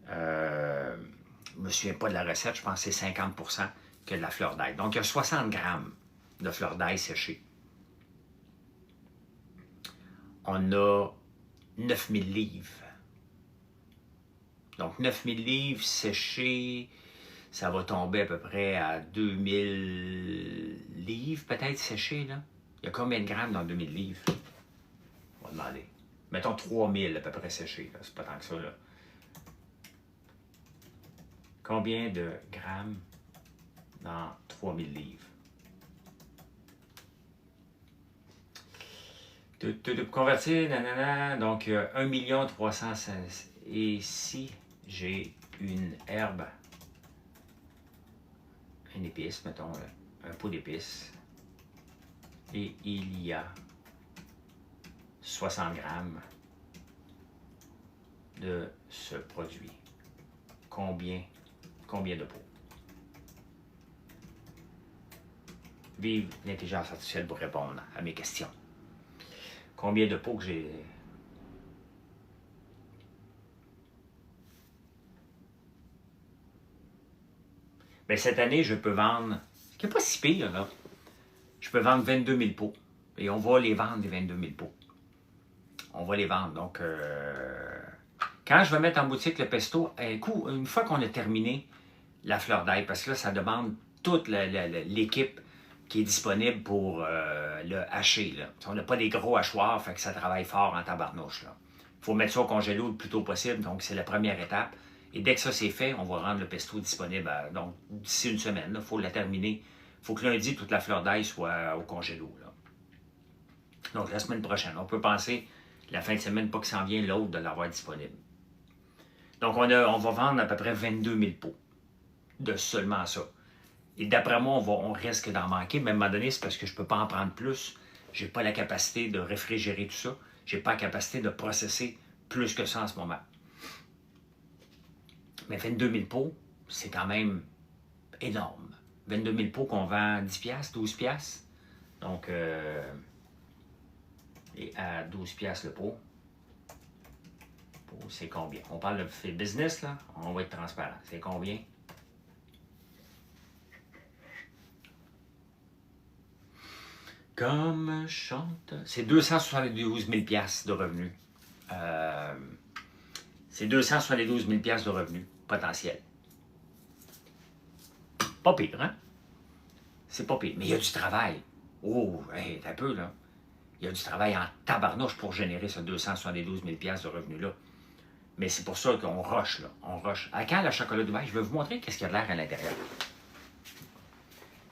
Je ne me souviens pas de la recette, je pense que c'est 50% que de la fleur d'ail. Donc, il y a 60 grammes de fleur d'ail séchée. On a 9000 livres. Donc, 9000 livres séchés, ça va tomber à peu près à 2000 livres, peut-être séchés, là. Il y a combien de grammes dans 2000 livres? On va demander. Mettons 3000 à peu près séchés, c'est pas tant que ça, là. Combien de grammes dans 3000 livres? Convertir, nanana, donc 1 300 000. Et si j'ai une herbe, une épice, mettons, un pot d'épices, et il y a 60 grammes de ce produit. Combien de pots? Vive l'intelligence artificielle pour répondre à mes questions. Combien de pots que j'ai... Bien, cette année, je peux vendre... Ce qui n'est pas si pire, là. Je peux vendre 22 000 pots. Et on va les vendre, les 22 000 pots. On va les vendre. Donc, quand je vais mettre en boutique le pesto, une fois qu'on a terminé la fleur d'ail, parce que là, ça demande toute l'équipe qui est disponible pour le hacher. Là. On n'a pas des gros hachoirs, fait que ça travaille fort en tabarnouche. Il faut mettre ça au congélo le plus tôt possible, donc c'est la première étape. Et dès que ça c'est fait, on va rendre le pesto disponible. Donc, d'ici une semaine, il faut la terminer. Il faut que lundi, toute la fleur d'ail soit au congélo. Là. Donc, la semaine prochaine. On peut penser, la fin de semaine, pas que s'en vient l'autre, de l'avoir disponible. Donc, on va vendre à peu près 22 000 pots de seulement ça. Et d'après moi, on risque d'en manquer. Mais à un moment donné, c'est parce que je ne peux pas en prendre plus. Je n'ai pas la capacité de réfrigérer tout ça. Je n'ai pas la capacité de processer plus que ça en ce moment. Mais 22 000 pots, c'est quand même énorme. 22 000 pots qu'on vend 10 $, 12 $. Donc, et à 12 $ le pot, c'est combien? On parle de fait business, là. On va être transparent. C'est combien? Comme chante... C'est 272 000 $ de revenus. C'est 272 000 $ de revenus potentiels. Pas pire, hein? C'est pas pire. Mais il y a du travail. Oh, hey, t'as un peu, là. Il y a du travail en tabarnouche pour générer ce 272 000 $ de revenus-là. Mais c'est pour ça qu'on rush, là. On rush. À quand le chocolat Dubaï? Je vais vous montrer qu'est-ce qu'il y a de l'air à l'intérieur.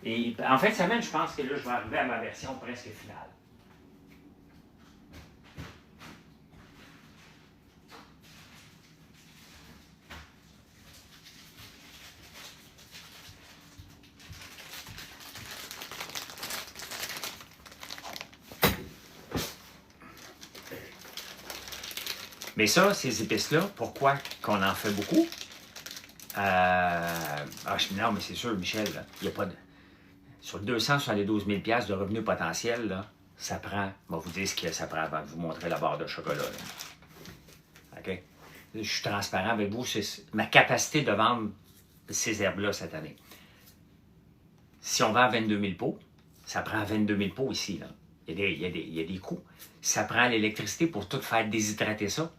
Et en fin de semaine, je pense que là, je vais arriver à ma version presque finale. Mais ça, ces épices-là, pourquoi qu'on en fait beaucoup? Non, mais c'est sûr, Michel, il n'y a pas de... Sur 272 000 $ de revenus potentiels, là, ça prend... Je vais vous dire ce que ça prend avant de vous montrer la barre de chocolat. Là. OK? Je suis transparent avec vous. C'est ma capacité de vendre ces herbes-là cette année. Si on vend 22 000 pots, ça prend 22 000 pots ici. Là. Il y a des coûts. Ça prend l'électricité pour tout faire déshydrater ça.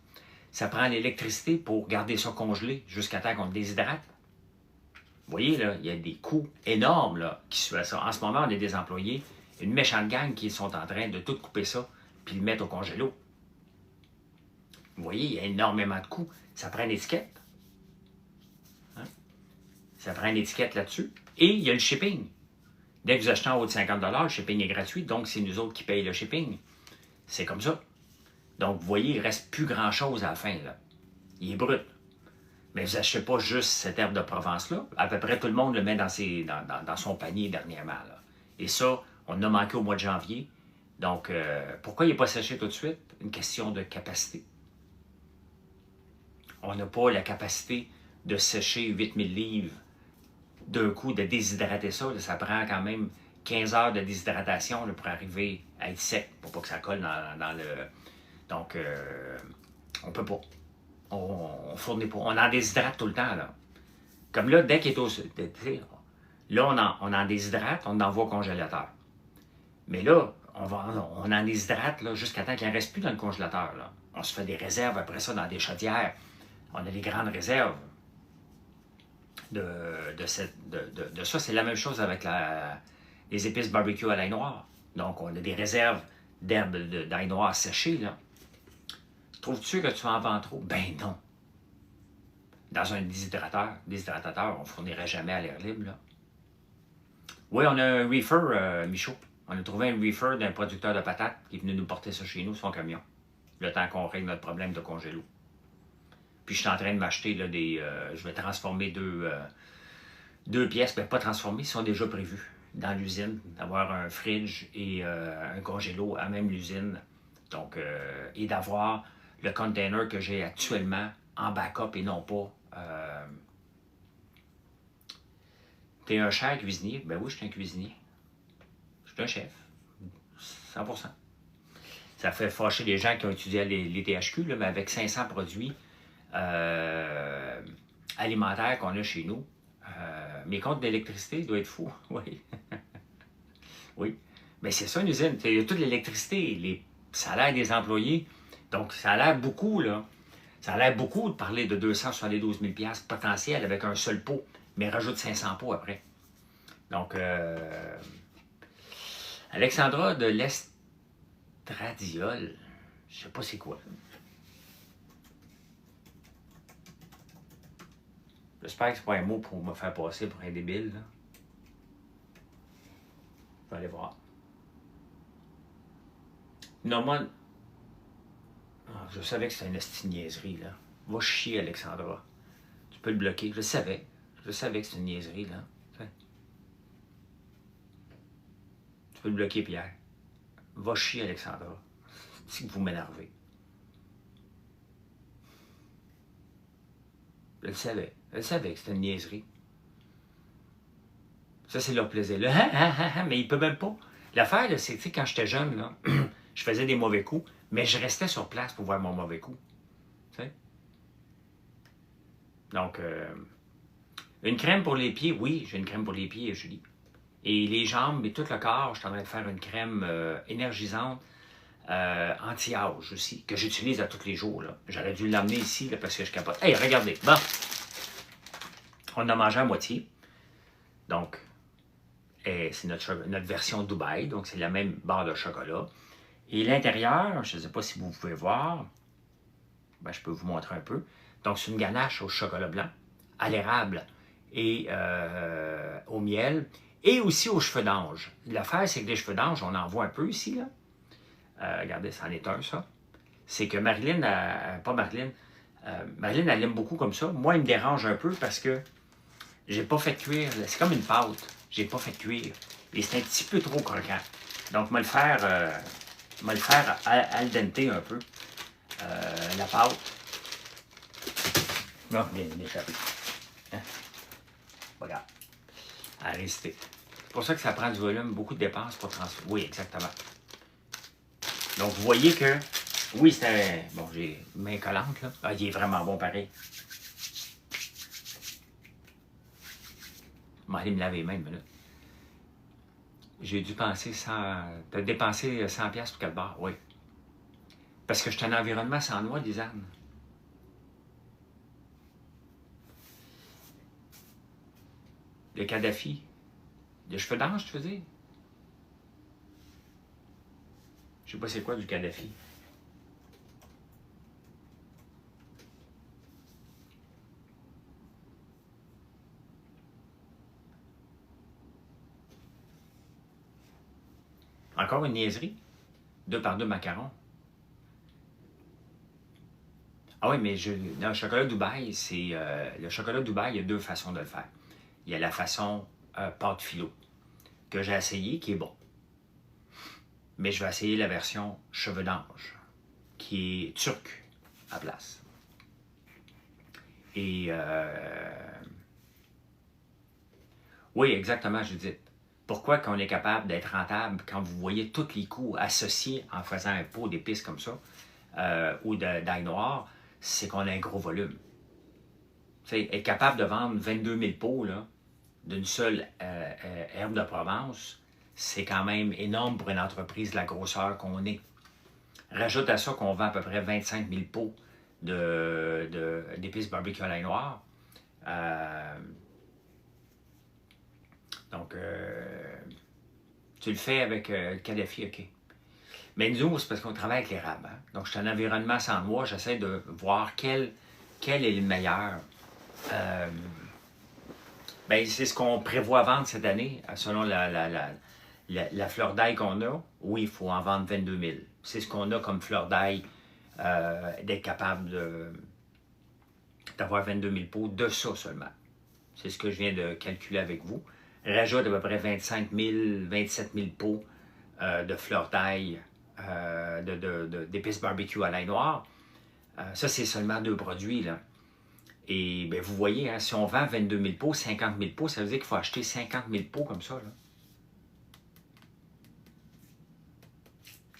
Ça prend l'électricité pour garder ça congelé jusqu'à temps qu'on le déshydrate. Vous voyez, là, il y a des coûts énormes là, qui suivent ça. En ce moment, on a des employés, une méchante gang qui sont en train de tout couper ça puis le mettre au congélo. Vous voyez, il y a énormément de coûts. Ça prend une étiquette. Hein? Ça prend une étiquette là-dessus. Et il y a le shipping. Dès que vous achetez en haut de 50 $, le shipping est gratuit, donc c'est nous autres qui payons le shipping. C'est comme ça. Donc, vous voyez, il ne reste plus grand-chose à la fin. Là. Il est brut. Mais vous n'achetez pas juste cette herbe de Provence-là. À peu près tout le monde le met dans son panier dernièrement. Là. Et ça, on en a manqué au mois de janvier. Donc, pourquoi il n'est pas séché tout de suite? Une question de capacité. On n'a pas la capacité de sécher 8000 livres d'un coup, de déshydrater ça. Là, ça prend quand même 15 heures de déshydratation là, pour arriver à être sec, pour pas que ça colle dans le... Donc, on peut pas. On fournit pas. On en déshydrate tout le temps. Là. Comme là, dès qu'il est au... Là, on en déshydrate, on envoie au congélateur. Mais là, on en déshydrate jusqu'à temps qu'il n'en reste plus dans le congélateur. Là. On se fait des réserves après ça dans des chaudières. On a des grandes réserves de ça. C'est la même chose avec les épices barbecue à l'ail noir. Donc, on a des réserves d'herbes d'ail noir séchées. Là. Trouves-tu que tu en vends trop? Ben non. Dans un déshydratateur, on ne fournirait jamais à l'air libre. Là. Oui, on a un reefer, Michaud. On a trouvé un reefer d'un producteur de patates qui est venu nous porter ça chez nous, son camion. Le temps qu'on règle notre problème de congélo. Puis je suis en train de m'acheter je vais transformer deux pièces, mais pas transformées, ils sont déjà prévues dans l'usine, d'avoir un fridge et un congélo à même l'usine. Donc, et d'avoir le container que j'ai actuellement en backup et non pas T'es un cher cuisinier? Ben oui, je suis un cuisinier. Je suis un chef. 100%. Ça fait fâcher les gens qui ont étudié les THQ, là, mais avec 500 produits alimentaires qu'on a chez nous, mes comptes d'électricité doivent être fous. Oui. Oui. Mais c'est ça une usine. Il y a toute l'électricité, les salaires des employés. Donc, ça a l'air beaucoup, là. Ça a l'air beaucoup de parler de 272 000 $ potentiel avec un seul pot, mais rajoute 500 pots après. Donc, Alexandra de l'Estradiol, je sais pas c'est quoi. J'espère que c'est pas un mot pour me faire passer pour un débile, là. Je vais aller voir. Norman, je savais que c'était une esti niaiserie, là. Va chier, Alexandra. Tu peux le bloquer. Je le savais. Je savais que c'était une niaiserie, là. Tu peux le bloquer, Pierre. Va chier, Alexandra. Si vous m'énervez. Je le savais. Je le savais que c'était une niaiserie. Ça, c'est leur plaisir. Là, mais il peut même pas. L'affaire, c'est que quand j'étais jeune, là, je faisais des mauvais coups, mais je restais sur place pour voir mon mauvais coup. T'sais? Donc, une crème pour les pieds, oui, j'ai une crème pour les pieds, Julie. Et les jambes et tout le corps, je suis en train de faire une crème énergisante, anti-âge aussi, que j'utilise à tous les jours. J'aurais dû l'emmener ici là, parce que je capote. Hey, regardez, bon, on a mangé à moitié. Donc, c'est notre version Dubaï, donc c'est la même barre de chocolat. Et l'intérieur, je ne sais pas si vous pouvez voir, ben, je peux vous montrer un peu. Donc, c'est une ganache au chocolat blanc, à l'érable et au miel, et aussi aux cheveux d'ange. L'affaire, c'est que les cheveux d'ange, on en voit un peu ici, là. Regardez, c'en est un, ça. C'est que Marilyn, pas Marilyn, Marilyn, elle aime beaucoup comme ça. Moi, il me dérange un peu parce que j'ai pas fait cuire. C'est comme une pâte. J'ai pas fait cuire. Et c'est un petit peu trop croquant. Donc, je vais le faire al dente un peu. La pâte. Non, bien échappé. Hein? Regarde. À résister. C'est pour ça que ça prend du volume, beaucoup de dépenses pour transférer. Oui, exactement. Donc, vous voyez que, oui, c'était, bon, j'ai main collante, là. Ah, il est vraiment bon, pareil. Je vais aller me laver les mains une minute. J'ai dû penser de dépenser 100$ pour 4 barres, oui. Parce que je suis un environnement sans noix, Lisanne. Le Kadhafi. Les cheveux d'ange, tu veux dire? Je sais pas c'est quoi du Kadhafi. Encore une niaiserie. 2 par 2 macarons. Ah oui, mais dans le chocolat Dubaï, le chocolat Dubaï, il y a 2 façons de le faire. Il y a la façon pâte philo, que j'ai essayé, qui est bon. Mais je vais essayer la version cheveux d'ange, qui est turque à place. Et oui, exactement, Judith. Pourquoi qu'on est capable d'être rentable quand vous voyez tous les coûts associés en faisant un pot d'épices comme ça, ou d'ail noir, c'est qu'on a un gros volume. T'sais, être capable de vendre 22 000 pots d'une seule herbe de Provence, c'est quand même énorme pour une entreprise de la grosseur qu'on est. Rajoute à ça qu'on vend à peu près 25 000 pots d'épices barbecue à l'ail noir. Donc, tu le fais avec le Kadhafi, OK. Mais nous, c'est parce qu'on travaille avec l'érable. Hein? Donc, je suis un environnement sans noix. J'essaie de voir quel est le meilleur. Ben, c'est ce qu'on prévoit vendre cette année, selon la fleur d'ail qu'on a. Oui, il faut en vendre 22 000. C'est ce qu'on a comme fleur d'ail, d'être capable d'avoir 22 000 pots de ça seulement. C'est ce que je viens de calculer avec vous. Rajoute à peu près 25 000, 27 000 pots de fleur d'ail, d'épices barbecue à l'ail noir. Ça, c'est seulement 2 produits, là. Et bien, vous voyez, hein, si on vend 22 000 pots, 50 000 pots, ça veut dire qu'il faut acheter 50 000 pots comme ça.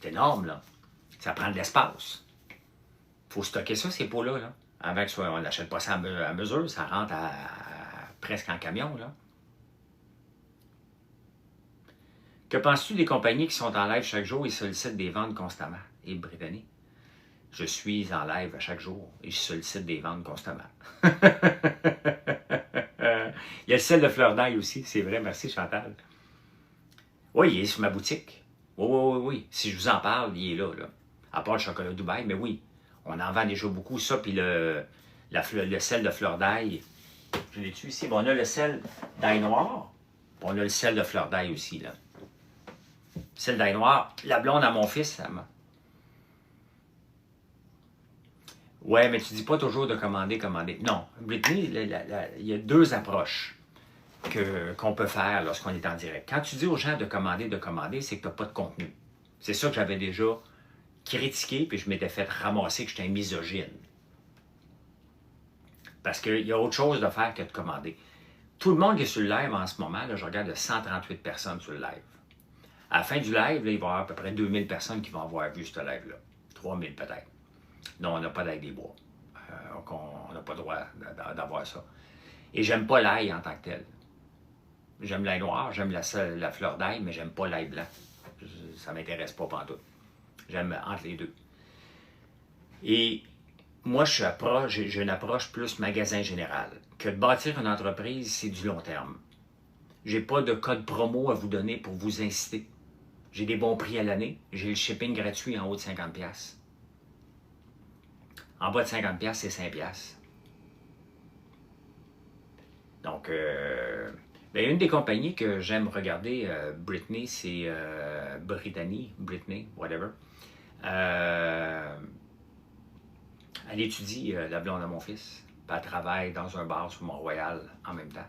C'est énorme, là. Ça prend de l'espace. Il faut stocker ça, ces pots-là. Là. Avant on n'achète pas ça à mesure, ça rentre presque en camion. Là. Que penses-tu des compagnies qui sont en live chaque jour et sollicitent des ventes constamment? Et Brittany, je suis en live à chaque jour et je sollicite des ventes constamment. Il y a le sel de fleur d'ail aussi, c'est vrai, merci Chantal. Oui, il est sur ma boutique. Oui. Si je vous en parle, il est là. À part le chocolat Dubaï, mais oui, on en vend déjà beaucoup, ça, puis le sel de fleur d'ail. Je l'ai-tu ici? Bon, on a le sel d'ail noir, puis on a le sel de fleur d'ail aussi, là. Sel d'ail noir, la blonde à mon fils, ça m'a... Ouais, mais tu dis pas toujours de commander. Non, Brittany, il y a deux approches qu'on peut faire lorsqu'on est en direct. Quand tu dis aux gens de commander, c'est que tu n'as pas de contenu. C'est ça que j'avais déjà critiqué, puis je m'étais fait ramasser que j'étais un misogyne. Parce qu'il y a autre chose de faire que de commander. Tout le monde qui est sur le live en ce moment, là, je regarde 138 personnes sur le live. À la fin du live, là, il va y avoir à peu près 2000 personnes qui vont avoir vu ce live-là. 3000 peut-être. Non, on n'a pas d'ail des bois. On n'a pas le droit d'avoir ça. Et j'aime pas l'ail en tant que tel. J'aime l'ail noir, j'aime la fleur d'ail, mais j'aime pas l'ail blanc. Ça ne m'intéresse pas pantoute. J'aime entre les deux. Et moi, j'ai une approche plus magasin général. Que de bâtir une entreprise, c'est du long terme. J'ai pas de code promo à vous donner pour vous inciter. J'ai des bons prix à l'année. J'ai le shipping gratuit en haut de 50$. En bas de 50$, c'est 5$. Donc, une des compagnies que j'aime regarder, Brittany, c'est Brittany, whatever. Elle étudie la blonde à mon fils. Puis elle travaille dans un bar sur Mont-Royal en même temps.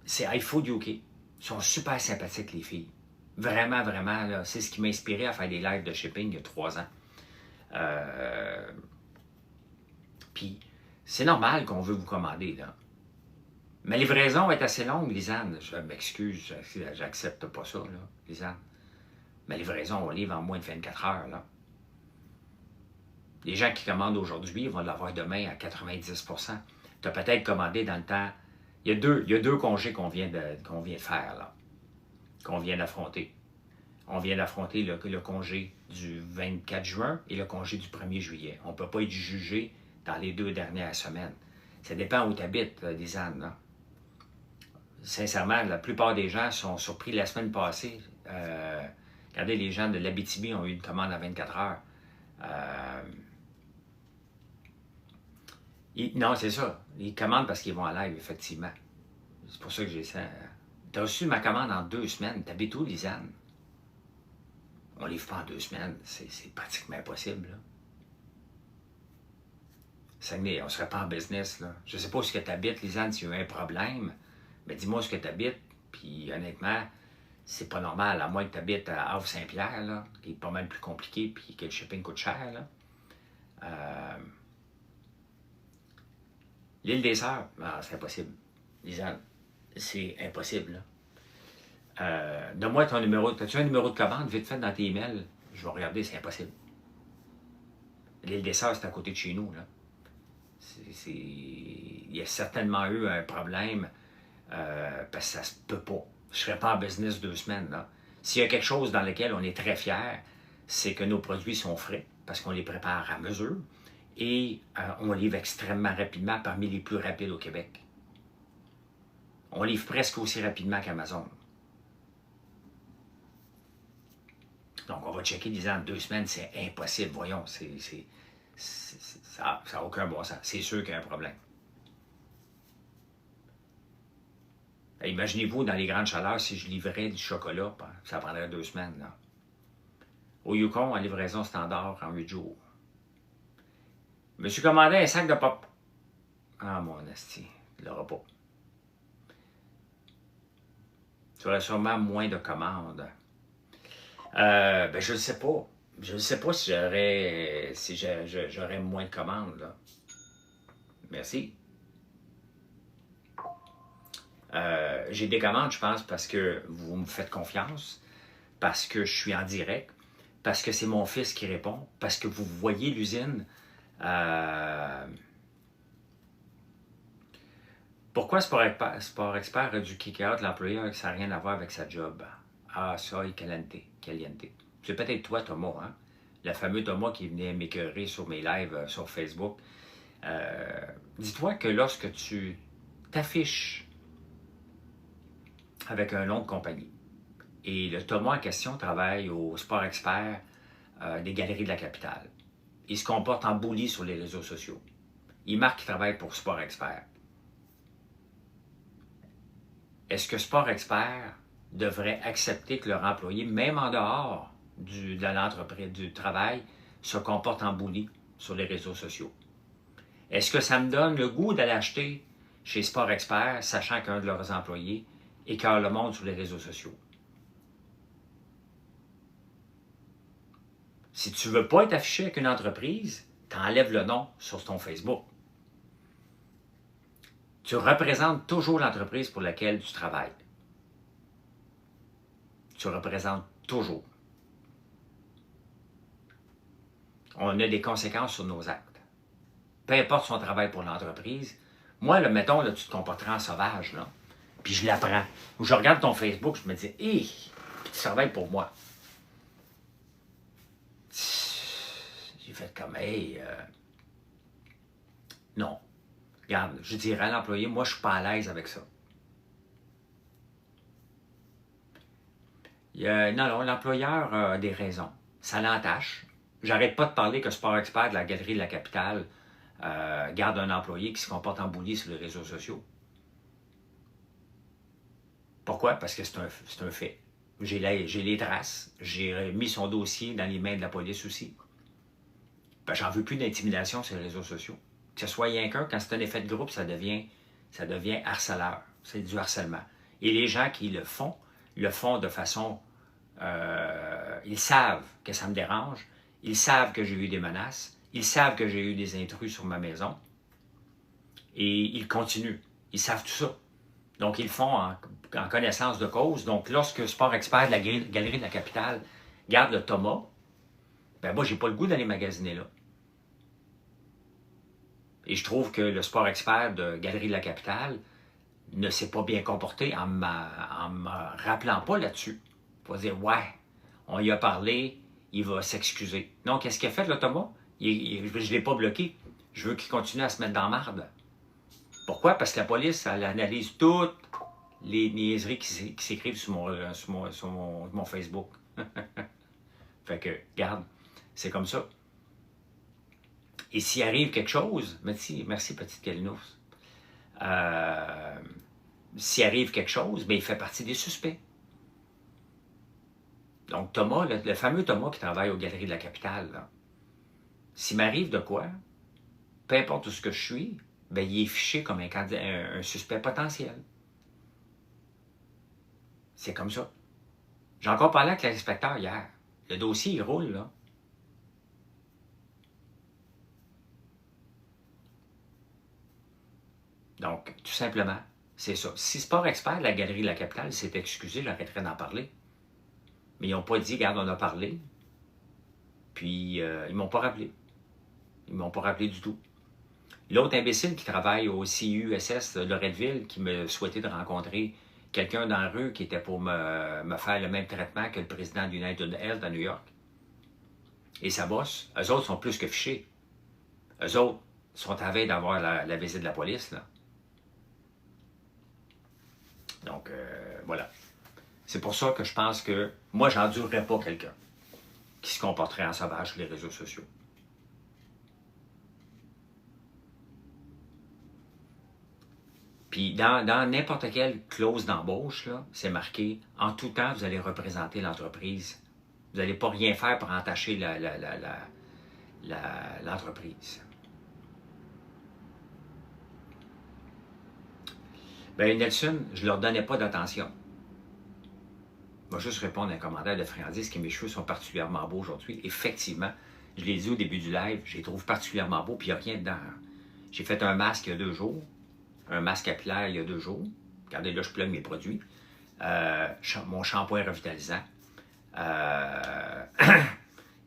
C'est iFood UK. Ils sont super sympathiques, les filles. Vraiment, vraiment, là, c'est ce qui m'a inspiré à faire des lives de shipping il y a 3 ans. Puis, c'est normal qu'on veut vous commander, là. Ma livraison est assez longue, Lisanne. Je m'excuse, j'accepte pas ça, là, Lisanne. Ma livraison, on livre en moins de 24 heures, là. Les gens qui commandent aujourd'hui vont l'avoir demain à 90%. Tu as peut-être commandé dans le temps. Il y a deux congés qu'on vient de faire, là. Qu'on vient d'affronter. On vient d'affronter le congé du 24 juin et le congé du 1er juillet. On ne peut pas être jugé dans les 2 dernières semaines. Ça dépend où tu habites, Lisanne, là. Sincèrement, la plupart des gens sont surpris la semaine passée. Regardez, les gens de l'Abitibi ont eu une commande à 24 heures. Non, c'est ça. Ils commandent parce qu'ils vont en live, effectivement. C'est pour ça que j'ai ça. Tu as reçu ma commande en 2 semaines. T'habites où, Lisanne? On ne livre pas en 2 semaines. C'est pratiquement impossible, là. Saguenay, on ne serait pas en business, là. Je ne sais pas où est-ce que tu habites, Lisanne, s'il y a eu un problème. Mais dis-moi où est-ce que tu habites. Puis, honnêtement, c'est pas normal. À moins que tu habites à Havre-Saint-Pierre, là, qui est pas mal plus compliqué, puis que le shipping coûte cher, là. L'île des Sœurs, c'est impossible. Lisanne, c'est impossible, là. Donne-moi ton numéro. As-tu un numéro de commande vite fait dans tes emails? Je vais regarder, c'est impossible. L'île des Sœurs, c'est à côté de chez nous, là. Il y a certainement eu un problème parce que ça se peut pas. Je ne serais pas en business 2 semaines, là. S'il y a quelque chose dans lequel on est très fiers, c'est que nos produits sont frais parce qu'on les prépare à mesure et on livre extrêmement rapidement, parmi les plus rapides au Québec. On livre presque aussi rapidement qu'Amazon. Donc, on va checker, disant 2 semaines, c'est impossible. Voyons, ça n'a aucun bon sens. C'est sûr qu'il y a un problème. Imaginez-vous, dans les grandes chaleurs, si je livrais du chocolat, ça prendrait 2 semaines, là. Au Yukon, en livraison standard, en 8 jours. Je me suis commandé un sac de pop. Ah, mon esti, tu l'auras pas. Tu aurais sûrement moins de commandes. Je ne sais pas. Je ne sais pas si j'aurais moins de commandes, là. Merci. J'ai des commandes, je pense, parce que vous me faites confiance, parce que je suis en direct, parce que c'est mon fils qui répond, parce que vous voyez l'usine. Pourquoi Sport Expert a dû kick out l'employé alors que ça n'a rien à voir avec sa job? Ah, soy caliente. C'est peut-être toi, Thomas, hein? Le fameux Thomas qui venait m'écœurer sur mes lives sur Facebook. Dis-toi que lorsque tu t'affiches avec un nom de compagnie, et le Thomas en question travaille au Sport Expert des Galeries de la Capitale. Il se comporte en bully sur les réseaux sociaux. Il marque qu'il travaille pour Sport Expert. Est-ce que Sport Expert devrait accepter que leur employé, même en dehors de l'entreprise, du travail, se comporte en bully sur les réseaux sociaux? Est-ce que ça me donne le goût d'aller acheter chez Sport Expert, sachant qu'un de leurs employés écœure le monde sur les réseaux sociaux? Si tu ne veux pas être affiché avec une entreprise, t'enlèves le nom sur ton Facebook. Tu représentes toujours l'entreprise pour laquelle tu travailles. Tu représentes toujours. On a des conséquences sur nos actes. Peu importe son travail pour l'entreprise. Moi, là, mettons, là, tu te comporterais en sauvage, là, puis je l'apprends. Ou je regarde ton Facebook, je me dis, hé, tu travailles pour moi. J'ai fait comme, hey, non. Regarde, je dirais à l'employé, moi, je suis pas à l'aise avec ça. Non, l'employeur a des raisons. Ça l'entache. J'arrête pas de parler que Sport Expert de la Galerie de la Capitale garde un employé qui se comporte en bully sur les réseaux sociaux. Pourquoi? Parce que c'est un fait. J'ai les traces. J'ai mis son dossier dans les mains de la police aussi. Ben, j'en veux plus d'intimidation sur les réseaux sociaux. Que ce soit rien qu'un, quand c'est un effet de groupe, ça devient harceleur. C'est du harcèlement. Et les gens qui le font de façon... ils savent que ça me dérange. Ils savent que j'ai eu des menaces. Ils savent que j'ai eu des intrus sur ma maison. Et ils continuent. Ils savent tout ça. Donc, ils le font en connaissance de cause. Donc, lorsque Sport Expert de la Galerie de la Capitale garde le Thomas, ben moi, j'ai pas le goût d'aller magasiner là. Et je trouve que le Sport Expert de Galerie de la Capitale ne s'est pas bien comporté en me rappelant pas là-dessus. Il va dire, ouais, on y a parlé, il va s'excuser. Non, qu'est-ce qu'il a fait, le Thomas? Je ne l'ai pas bloqué. Je veux qu'il continue à se mettre dans la marde. Pourquoi? Parce que la police, elle analyse toutes les niaiseries qui s'écrivent sur mon Facebook. Fait que, regarde, c'est comme ça. Et s'il arrive quelque chose, merci petite Kalinours, s'il arrive quelque chose, bien, il fait partie des suspects. Donc, Thomas, le fameux Thomas qui travaille aux Galeries de la Capitale, s'il m'arrive de quoi, peu importe où ce que je suis, bien, il est fiché comme un suspect potentiel. C'est comme ça. J'ai encore parlé avec l'inspecteur hier. Le dossier, il roule, là. Donc, tout simplement, c'est ça. Si Sport Expert de la Galerie de la Capitale s'est excusé, j'arrêterais d'en parler. Mais ils n'ont pas dit, regarde, on a parlé. Puis, ils ne m'ont pas rappelé. Ils ne m'ont pas rappelé du tout. L'autre imbécile qui travaille au CIUSS de Loretteville, qui me souhaitait de rencontrer quelqu'un dans la rue qui était pour me faire le même traitement que le président d'United Health à New York. Et sa bosse, eux autres sont plus que fichés. Eux autres sont à veille d'avoir la visite de la police, là. Donc, voilà. C'est pour ça que je pense que moi, j'endurerais pas quelqu'un qui se comporterait en sauvage sur les réseaux sociaux. Puis, dans n'importe quelle clause d'embauche, c'est marqué « En tout temps, vous allez représenter l'entreprise. Vous n'allez pas rien faire pour entacher l'entreprise. » Bien, Nelson, je ne leur donnais pas d'attention. Je vais juste répondre à un commentaire de friandise que mes cheveux sont particulièrement beaux aujourd'hui. Effectivement, je l'ai dit au début du live, je les trouve particulièrement beaux, puis il n'y a rien dedans. J'ai fait un masque il y a 2 jours, un masque capillaire il y a 2 jours. Regardez, là, je plug mes produits. Mon shampoing revitalisant.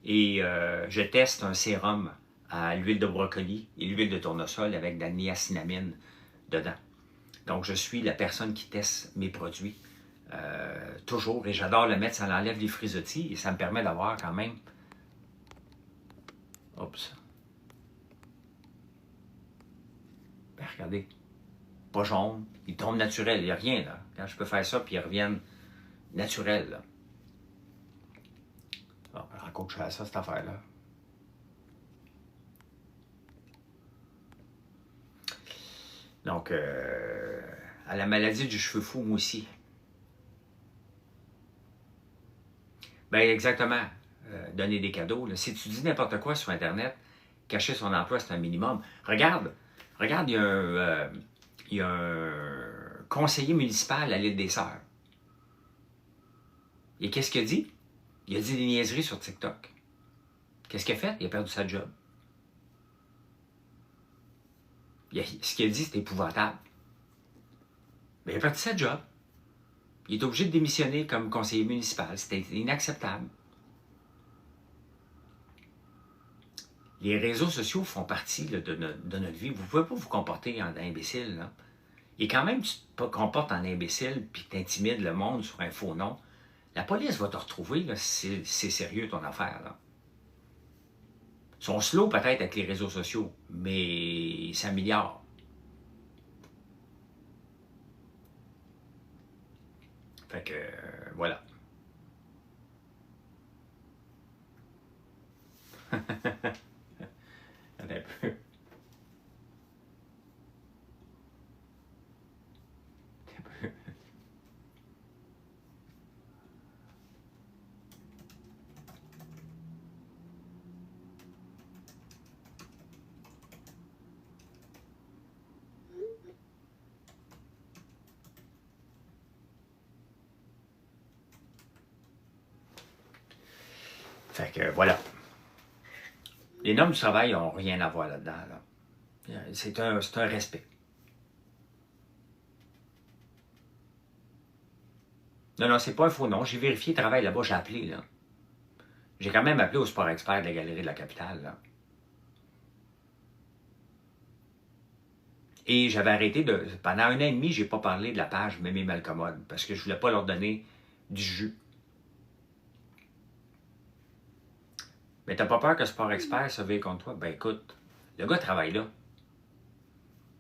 Et je teste un sérum à l'huile de brocoli et l'huile de tournesol avec de la niacinamide dedans. Donc, je suis la personne qui teste mes produits toujours. Et j'adore le mettre, ça enlève les frisottis et ça me permet d'avoir quand même... Oups. Ben, regardez. Pas jaune. Ils tombent naturels. Il n'y a rien, là. Quand je peux faire ça, puis ils reviennent naturels, là. Bon, encore que je fais ça, cette affaire-là. Donc, à la maladie du cheveu fou, moi aussi. Ben exactement. Donner des cadeaux. Là. Si tu dis n'importe quoi sur Internet, cacher son emploi, c'est un minimum. Regarde, il y a un conseiller municipal à l'île des Sœurs. Et qu'est-ce qu'il a dit? Il a dit des niaiseries sur TikTok. Qu'est-ce qu'il a fait? Il a perdu sa job. Ce qu'il a dit, c'était épouvantable. Mais il a perdu sa job. Il est obligé de démissionner comme conseiller municipal. C'était inacceptable. Les réseaux sociaux font partie là, de notre vie. Vous ne pouvez pas vous comporter en imbécile. Là. Et quand même, tu te comportes en imbécile puis que tu intimides le monde sur un faux nom, la police va te retrouver là, si c'est sérieux ton affaire. Là. Ils sont slow peut-être avec les réseaux sociaux, mais ils s'améliorent. Fait que, voilà. Un peu. Fait que, voilà. Les normes du travail n'ont rien à voir là-dedans. Là. C'est un respect. Non, c'est pas un faux nom. J'ai vérifié le travail là-bas, j'ai appelé. Là. J'ai quand même appelé au Sport Expert de la Galerie de la Capitale. Là. Et j'avais arrêté de... Pendant 1 an et demi, j'ai pas parlé de la page Mémé Malcommode parce que je voulais pas leur donner du jus. Mais t'as pas peur que Sport Expert se veille contre toi? Ben écoute, le gars travaille là.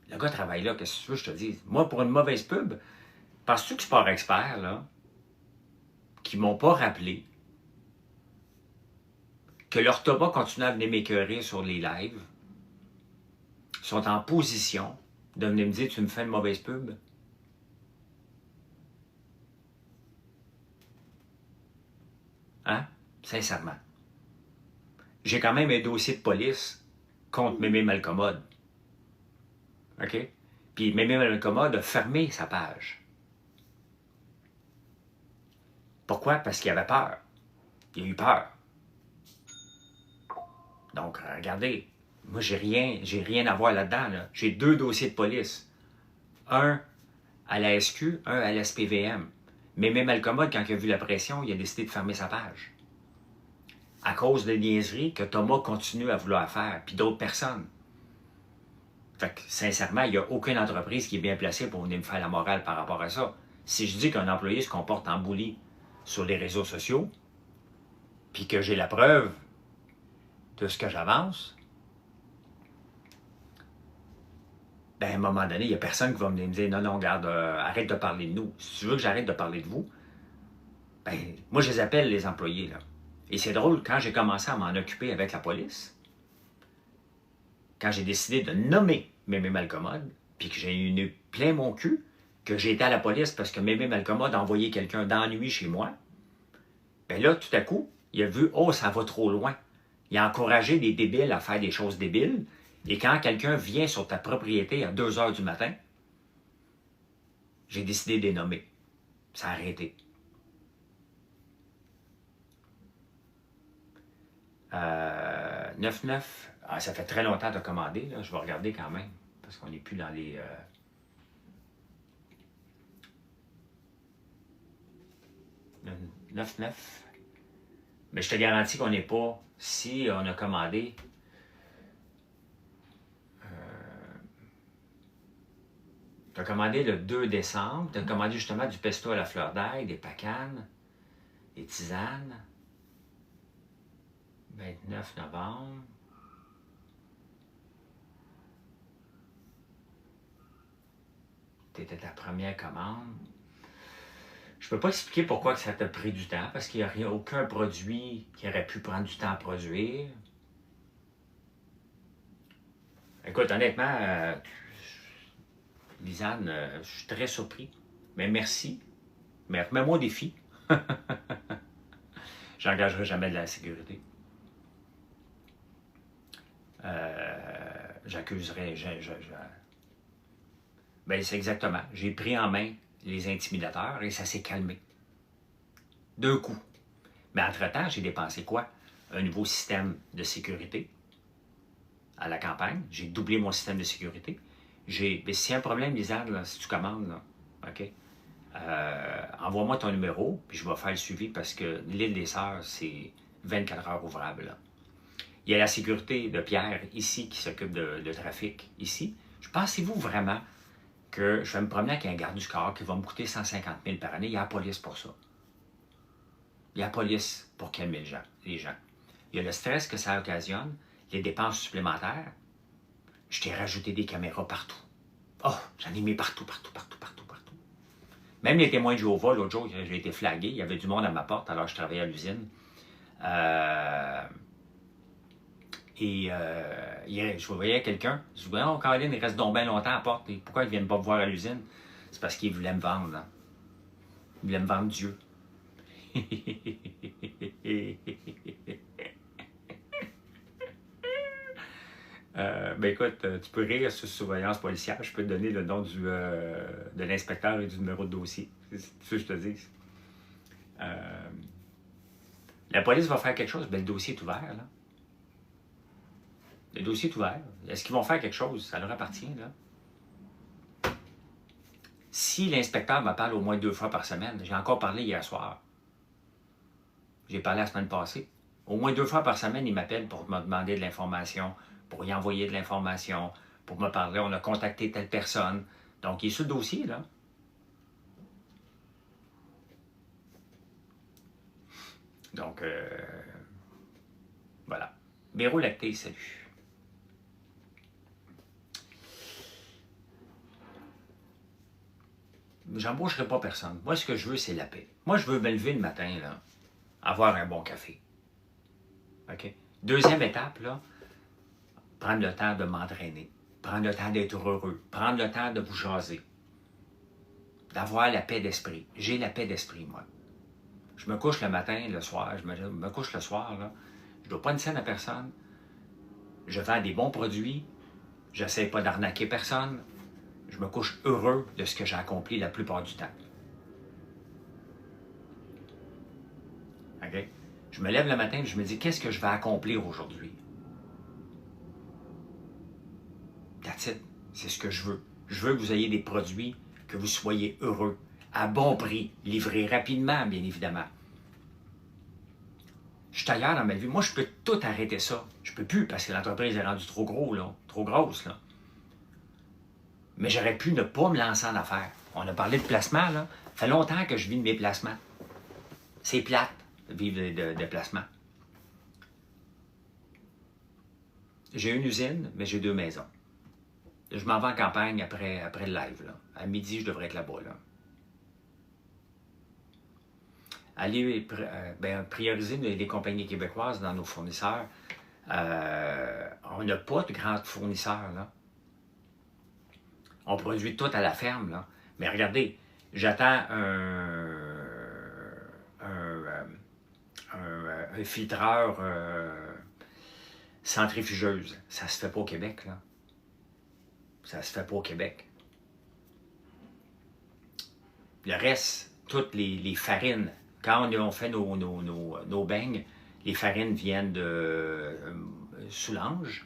Le gars travaille là, qu'est-ce que tu veux que je te dise? Moi, pour une mauvaise pub, penses-tu que Sport Expert, là, qui m'ont pas rappelé, que leur tabac continue à venir m'écœurer sur les lives, sont en position de venir me dire, tu me fais une mauvaise pub? Hein? Sincèrement. J'ai quand même un dossier de police contre Mémé Malcommode. OK? Puis Mémé Malcommode a fermé sa page. Pourquoi? Parce qu'il avait peur. Il a eu peur. Donc, regardez, moi, j'ai rien à voir là-dedans. Là. J'ai 2 dossiers de police. Un à la SQ, un à la SPVM. Mémé Malcommode, quand il a vu la pression, il a décidé de fermer sa page. À cause des niaiseries que Thomas continue à vouloir faire, puis d'autres personnes. Fait que, sincèrement, il n'y a aucune entreprise qui est bien placée pour venir me faire la morale par rapport à ça. Si je dis qu'un employé se comporte en bully sur les réseaux sociaux, puis que j'ai la preuve de ce que j'avance, ben à un moment donné, il n'y a personne qui va venir me dire « Non, non, regarde, arrête de parler de nous. Si tu veux que j'arrête de parler de vous, ben moi, je les appelle les employés, là. » Et c'est drôle, quand j'ai commencé à m'en occuper avec la police, quand j'ai décidé de nommer Mémé Malcommode, puis que j'ai eu plein mon cul, que j'ai été à la police parce que Mémé Malcommode a envoyé quelqu'un d'ennui chez moi, ben là, tout à coup, il a vu « Oh, ça va trop loin. » Il a encouragé des débiles à faire des choses débiles, et quand quelqu'un vient sur ta propriété à 2 heures du matin, j'ai décidé de les nommer. Ça a arrêté. 9,9. Ah, ça fait très longtemps de commander. Là. Je vais regarder quand même. Parce qu'on n'est plus dans les... 9,9. Mais je te garantis qu'on n'est pas... Si on a commandé... tu as commandé le 2 décembre. Tu as commandé justement du pesto à la fleur d'ail, des pacanes, des tisanes. 29 novembre. C'était ta première commande. Je ne peux pas expliquer pourquoi que ça t'a pris du temps, parce qu'il n'y a aucun produit qui aurait pu prendre du temps à produire. Écoute, honnêtement, Lisanne, je suis très surpris. Mais merci. Mais remets-moi au défi. J'engagerai jamais de la sécurité. J'accuserais... Ben, c'est exactement. J'ai pris en main les intimidateurs et ça s'est calmé. D'un coup. Mais entre-temps, j'ai dépensé quoi? Un nouveau système de sécurité à la campagne. J'ai doublé mon système de sécurité. Mais s'il y a un problème, Lisanne, là, si tu commandes, là, OK? Envoie-moi ton numéro, puis je vais faire le suivi parce que l'île des Sœurs, c'est 24 heures ouvrables. Là. Il y a la sécurité de Pierre ici qui s'occupe de trafic ici. Pensez-vous vraiment que je vais me promener avec un garde du corps qui va me coûter 150 000 par année? Il y a la police pour ça. Il y a la police pour calmer les gens. Il y a le stress que ça occasionne, les dépenses supplémentaires. Je t'ai rajouté des caméras partout. Oh, j'en ai mis partout. Même les témoins de Jéhovah, l'autre jour, j'ai été flagué. Il y avait du monde à ma porte alors que je travaillais à l'usine. Je voyais quelqu'un. Je dis, oh, Caroline, il reste donc bien longtemps à la porte. Et pourquoi ils ne viennent pas me voir à l'usine? C'est parce qu'ils voulaient me vendre. Hein. Ils voulaient me vendre Dieu. Ben écoute, tu peux rire sur surveillance policière. Je peux te donner le nom de l'inspecteur et du numéro de dossier. C'est ce que je te dis. La police va faire quelque chose, ben le dossier est ouvert. Là. Le dossier est ouvert. Est-ce qu'ils vont faire quelque chose? Ça leur appartient. Là. Si l'inspecteur me parle au moins 2 fois par semaine, j'ai encore parlé hier soir. J'ai parlé la semaine passée. Au moins 2 fois par semaine, il m'appelle pour me demander de l'information, pour y envoyer de l'information, pour me parler. On a contacté telle personne. Donc, il est sur le dossier, là. Donc, voilà. Béro Lacté, salut. J'embaucherai pas personne. Moi, ce que je veux, c'est la paix. Moi, je veux me lever le matin, là, avoir un bon café. OK? Deuxième étape, là, prendre le temps de m'entraîner, prendre le temps d'être heureux, prendre le temps de vous jaser, d'avoir la paix d'esprit. J'ai la paix d'esprit, moi. Je me couche le matin, le soir, je me couche le soir, là, je ne dois pas une scène à personne, je vends des bons produits, je n'essaie pas d'arnaquer personne, je me couche heureux de ce que j'ai accompli la plupart du temps. OK? Je me lève le matin et je me dis, qu'est-ce que je vais accomplir aujourd'hui? That's it. C'est ce que je veux. Je veux que vous ayez des produits, que vous soyez heureux, à bon prix, livrés rapidement, bien évidemment. Je suis ailleurs dans ma vie. Moi, je peux tout arrêter ça. Je peux plus parce que l'entreprise est rendue trop gros, là, trop grosse. Là. Mais j'aurais pu ne pas me lancer en affaires. On a parlé de placement, là. Ça fait longtemps que je vis de mes placements. C'est plate de vivre de placements. J'ai une usine, mais j'ai 2 maisons. Je m'en vais en campagne après le live. Là. À midi, je devrais être là-bas. Là. Aller prioriser les compagnies québécoises dans nos fournisseurs. On n'a pas de grands fournisseurs. Là. On produit tout à la ferme. Là. Mais regardez, j'attends un filtreur centrifugeuse. Ça se fait pas au Québec. Là. Ça se fait pas au Québec. Le reste, toutes les farines, quand on fait nos beignes, Les farines viennent de Soulanges.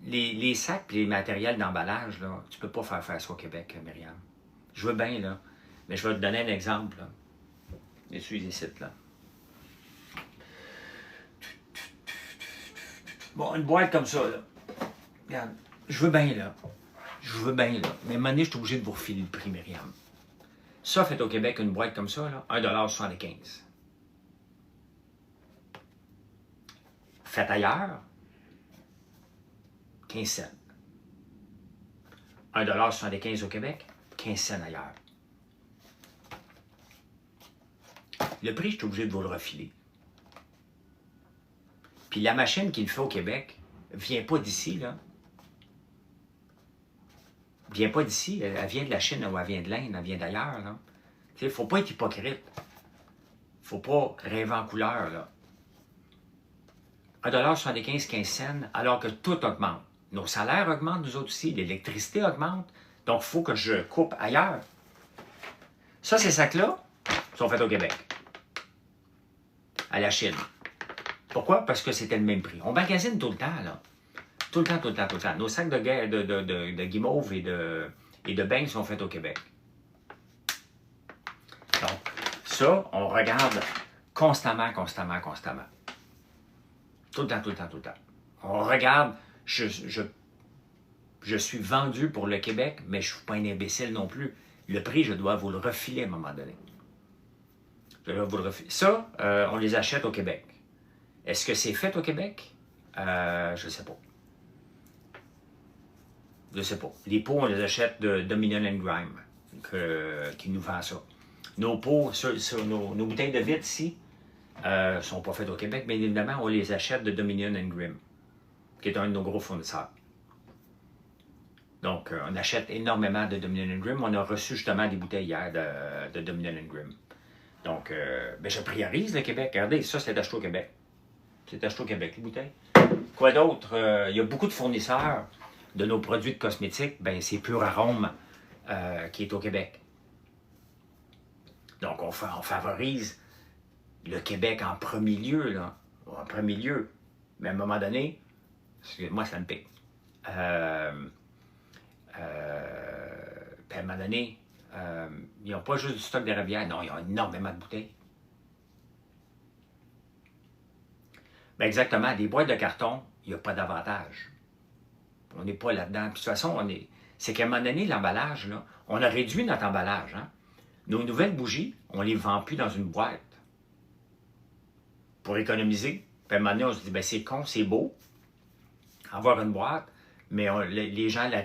Les sacs et les matériels d'emballage, là, tu peux pas faire ça au Québec, Myriam. Je veux bien, là, mais je vais te donner un exemple. Là. Je suis ici, là. Bon, une boîte comme ça, là. Regarde, je veux bien, là. Je veux bien, là. Mais à un moment donné, je suis obligé de vous refiler le prix, Myriam. Ça, fait au Québec, une boîte comme ça, là, 1,75 $. Fait ailleurs, 15 cents. 1,75 $ au Québec, 15 cents ailleurs. Le prix, je suis obligé de vous le refiler. Puis la machine qui le fait au Québec ne vient pas d'ici, là. Elle vient pas d'ici, elle vient de la Chine ou elle vient de l'Inde, elle vient d'ailleurs, là. Il ne faut pas être hypocrite. Il ne faut pas rêver en couleur, là. 1,75 $, 15 cents, alors que tout augmente. Nos salaires augmentent, nous autres aussi, l'électricité augmente. Donc, il faut que je coupe ailleurs. Ça, ces sacs-là sont faits au Québec. À la Chine. Pourquoi? Parce que c'était le même prix. On magasine tout le temps, là. Tout le temps, tout le temps, tout le temps. Nos sacs de guimauve et de beignes sont faits au Québec. Donc, ça, on regarde constamment, constamment, constamment. Tout le temps, tout le temps, tout le temps. On regarde, je suis vendu pour le Québec, mais je ne suis pas un imbécile non plus. Le prix, je dois vous le refiler à un moment donné. Je dois vous le refiler. Ça, on les achète au Québec. Est-ce que c'est fait au Québec? Je ne sais pas. Je ne sais pas. Les pots, on les achète de Dominion and Grime, qui nous vend ça. Nos pots, nos bouteilles de vitre ici, ne sont pas faites au Québec, mais évidemment, on les achète de Dominion and Grime, qui est un de nos gros fournisseurs. Donc, on achète énormément de Dominion and Grime. On a reçu justement des bouteilles hier de Dominion and Grime. Donc, ben, je priorise le Québec. Regardez, ça, c'est acheté au Québec. C'est acheté au Québec, les bouteilles. Quoi d'autre? Il y a beaucoup de fournisseurs de nos produits de cosmétiques. Ben, c'est Pur Arôme qui est au Québec. Donc, on favorise le Québec en premier lieu, là. En premier lieu. Mais à un moment donné, moi, ça me pique. Puis à un moment donné, ils n'ont pas juste du stock d'érablière, non, ils ont énormément de bouteilles. Ben exactement, des boîtes de carton, il n'y a pas d'avantage. On n'est pas là-dedans. Puis de toute façon, c'est qu'à un moment donné, l'emballage, là, on a réduit notre emballage. Hein? Nos nouvelles bougies, on ne les vend plus dans une boîte pour économiser. Puis à un moment donné, on se dit, ben c'est con, c'est beau, avoir une boîte, mais les gens la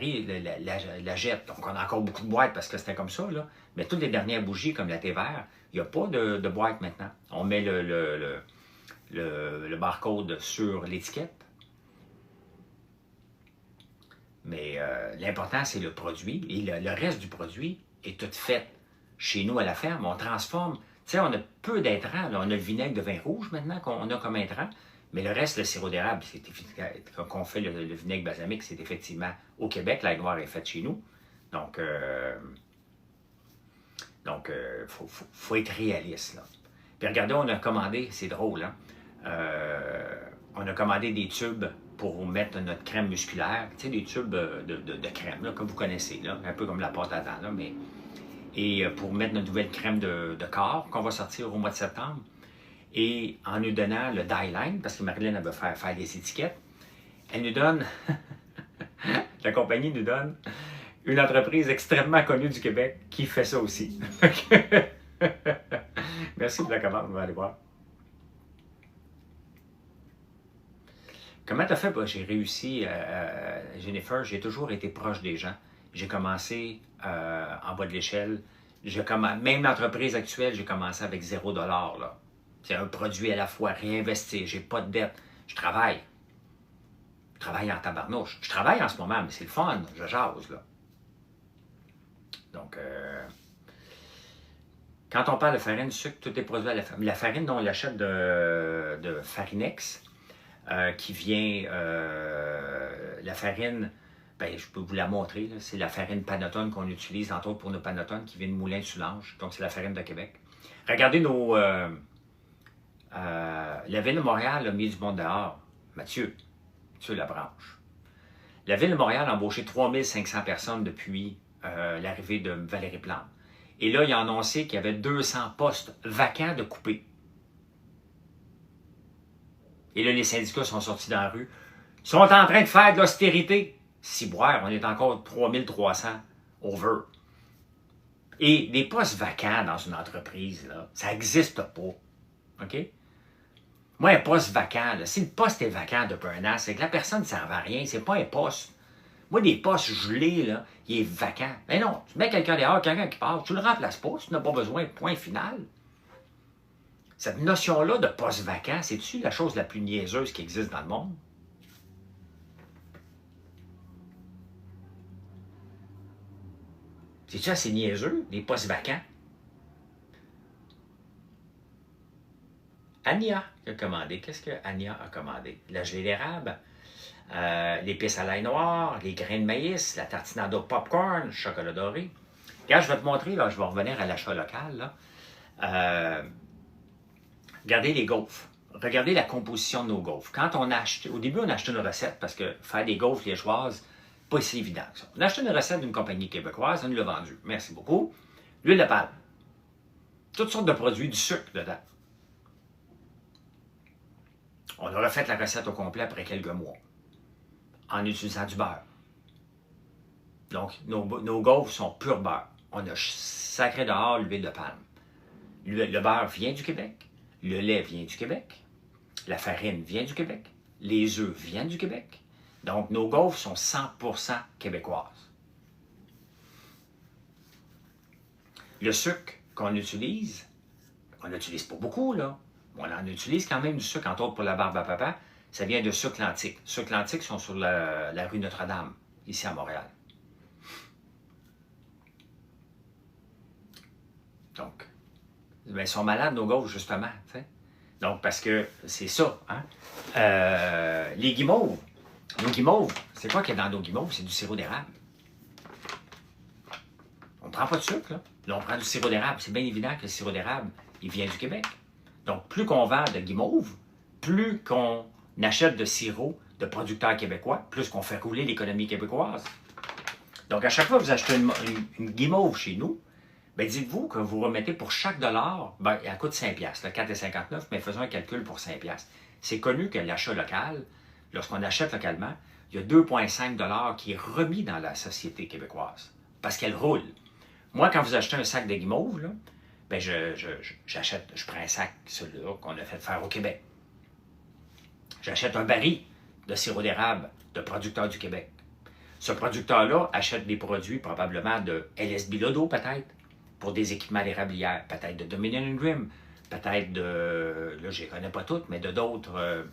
jettent. Donc, on a encore beaucoup de boîtes parce que c'était comme ça, là. Mais toutes les dernières bougies, comme la thé vert, il n'y a pas de boîte maintenant. On met le barcode sur l'étiquette. Mais l'important, c'est le produit. Et le reste du produit est tout fait chez nous à la ferme. On transforme. Tu sais, on a peu d'intrants. On a le vinaigre de vin rouge maintenant qu'on a comme intrant. Mais le reste, le sirop d'érable, quand on fait le vinaigre balsamique, c'est effectivement au Québec. L'ail noir est faite chez nous. Donc, faut être réaliste, là. Puis regardez, on a commandé, c'est drôle, hein? On a commandé des tubes pour mettre notre crème musculaire. Tu sais, des tubes de crème, là, que vous connaissez, là, un peu comme la pâte à dents, là, mais... Et pour mettre notre nouvelle crème de corps qu'on va sortir au mois de septembre. Et en nous donnant le die-line, parce que Marilyn, elle veut faire des étiquettes, elle nous donne, la compagnie nous donne une entreprise extrêmement connue du Québec qui fait ça aussi. Merci pour la commande, on va aller voir. Comment tu as fait? Ben, j'ai réussi, Jennifer, j'ai toujours été proche des gens. J'ai commencé en bas de l'échelle. Même l'entreprise actuelle, j'ai commencé avec 0 $. Là. C'est un produit à la fois, réinvesti, j'ai pas de dette. Je travaille. Je travaille en tabarnouche. Je travaille en ce moment, mais c'est le fun, je jase, là. Donc, quand on parle de farine, sucre, tout est produit à la farine. La farine, on l'achète de Farinex, qui vient, la farine, ben, je peux vous la montrer, c'est la farine Panotone qu'on utilise, entre autres pour nos Panotone, qui vient de Moulins-Soulanges, donc c'est la farine de Québec. Regardez la Ville de Montréal a mis du monde dehors. Mathieu Labranche. La Ville de Montréal a embauché 3500 personnes depuis l'arrivée de Valérie Plante. Et là, ils ont annoncé qu'il y avait 200 postes vacants de coupés. Et là, les syndicats sont sortis dans la rue. Ils sont en train de faire de l'austérité. Ciboire, on est encore 3300 over. Et les postes vacants dans une entreprise, là, ça n'existe pas. OK? Moi, un poste vacant, là, si le poste est vacant depuis un an, c'est que la personne ne sert à rien. C'est pas un poste. Moi, des postes gelés, là, il est vacant. Mais non, tu mets quelqu'un dehors, quelqu'un qui part, tu le remplaces pas, tu n'as pas besoin, point final. Cette notion-là de poste vacant, c'est-tu la chose la plus niaiseuse qui existe dans le monde? C'est-tu assez niaiseux, les postes vacants? Ania a commandé. Qu'est-ce que Ania a commandé? La gelée d'érable, l'épice à l'ail noir, les grains de maïs, la tartinade au popcorn, le chocolat doré. Regarde, je vais te montrer, là, je vais revenir à l'achat local. Là. Regardez les gaufres. Regardez la composition de nos gaufres. Quand on a acheté, au début, on a acheté une recette parce que faire des gaufres liégeoises, pas si évident que ça. On a acheté une recette d'une compagnie québécoise, on nous l'a vendue. Merci beaucoup. L'huile de palme. Toutes sortes de produits, du sucre dedans. On a refait la recette au complet après quelques mois, en utilisant du beurre. Donc, nos gaufres sont pur beurre. On a sacré dehors l'huile de palme. Le beurre vient du Québec, le lait vient du Québec, la farine vient du Québec, les œufs viennent du Québec. Donc, nos gaufres sont 100% québécoises. Le sucre qu'on n'utilise pas beaucoup, là. On en utilise quand même du sucre, entre autres pour la barbe à papa. Ça vient de sucre Lantique. Sucre Lantique sont sur la rue Notre-Dame, ici à Montréal. Donc, ils sont malades, nos gaufres, justement. T'sais. Donc, parce que c'est ça. Hein? Les guimauves. Nos guimauves, c'est quoi qu'il y a dans nos guimauves? C'est du sirop d'érable. On ne prend pas de sucre, là. Là, on prend du sirop d'érable. C'est bien évident que le sirop d'érable, il vient du Québec. Donc, plus qu'on vend de guimauve, plus qu'on achète de sirop de producteurs québécois, plus qu'on fait rouler l'économie québécoise. Donc, à chaque fois que vous achetez une guimauve chez nous, bien, dites-vous que vous remettez pour chaque dollar, bien, elle coûte 5$, le 4,59$, mais faisons un calcul pour 5$. C'est connu que l'achat local, lorsqu'on achète localement, il y a 2,5$ qui est remis dans la société québécoise, parce qu'elle roule. Moi, quand vous achetez un sac de guimauve, là, bien, je prends un sac, celui-là, qu'on a fait faire au Québec. J'achète un baril de sirop d'érable de producteur du Québec. Ce producteur-là achète des produits probablement de LS Bilodeau, peut-être, pour des équipements d'érablière, peut-être de Dominion Grimm, peut-être de, là, je ne les connais pas toutes, mais de d'autres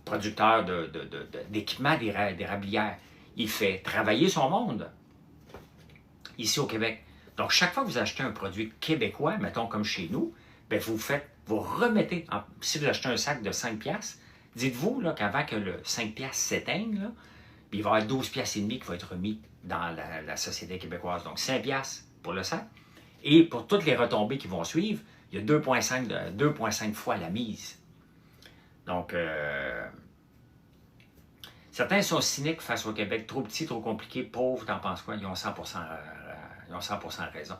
producteurs d'équipements d'érablière. Il fait travailler son monde ici au Québec. Donc, chaque fois que vous achetez un produit québécois, mettons comme chez nous, bien, vous remettez, si vous achetez un sac de 5$, dites-vous qu'avant que le 5$ s'éteigne, là, il va y avoir 12,5$ qui va être remis dans la société québécoise. Donc, 5$ pour le sac. Et pour toutes les retombées qui vont suivre, il y a 2,5 fois la mise. Donc, certains sont cyniques face au Québec. Trop petit, trop compliqué, pauvre, t'en penses quoi? Ils ont 100% raison.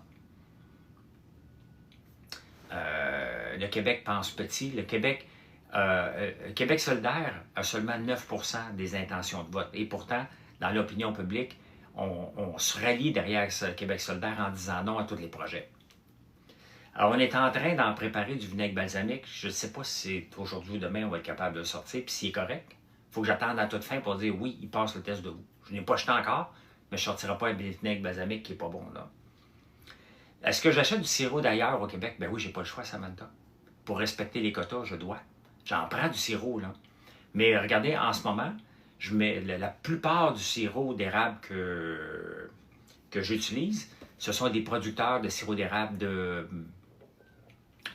Le Québec pense petit. Le Québec solidaire a seulement 9% des intentions de vote. Et pourtant, dans l'opinion publique, on se rallie derrière ce Québec solidaire en disant non à tous les projets. Alors, on est en train d'en préparer du vinaigre balsamique. Je ne sais pas si c'est aujourd'hui ou demain on va être capable de le sortir, puis s'il est correct. Il faut que j'attende à toute fin pour dire oui, il passe le test de goût. Je n'ai pas acheté encore, mais je ne sortirai pas un vinaigre balsamique qui n'est pas bon, là. Est-ce que j'achète du sirop d'ailleurs au Québec? Ben oui, j'ai pas le choix, Samantha. Pour respecter les quotas, je dois. J'en prends du sirop, là. Mais regardez, en ce moment, je mets la plupart du sirop d'érable que j'utilise, ce sont des producteurs de sirop d'érable de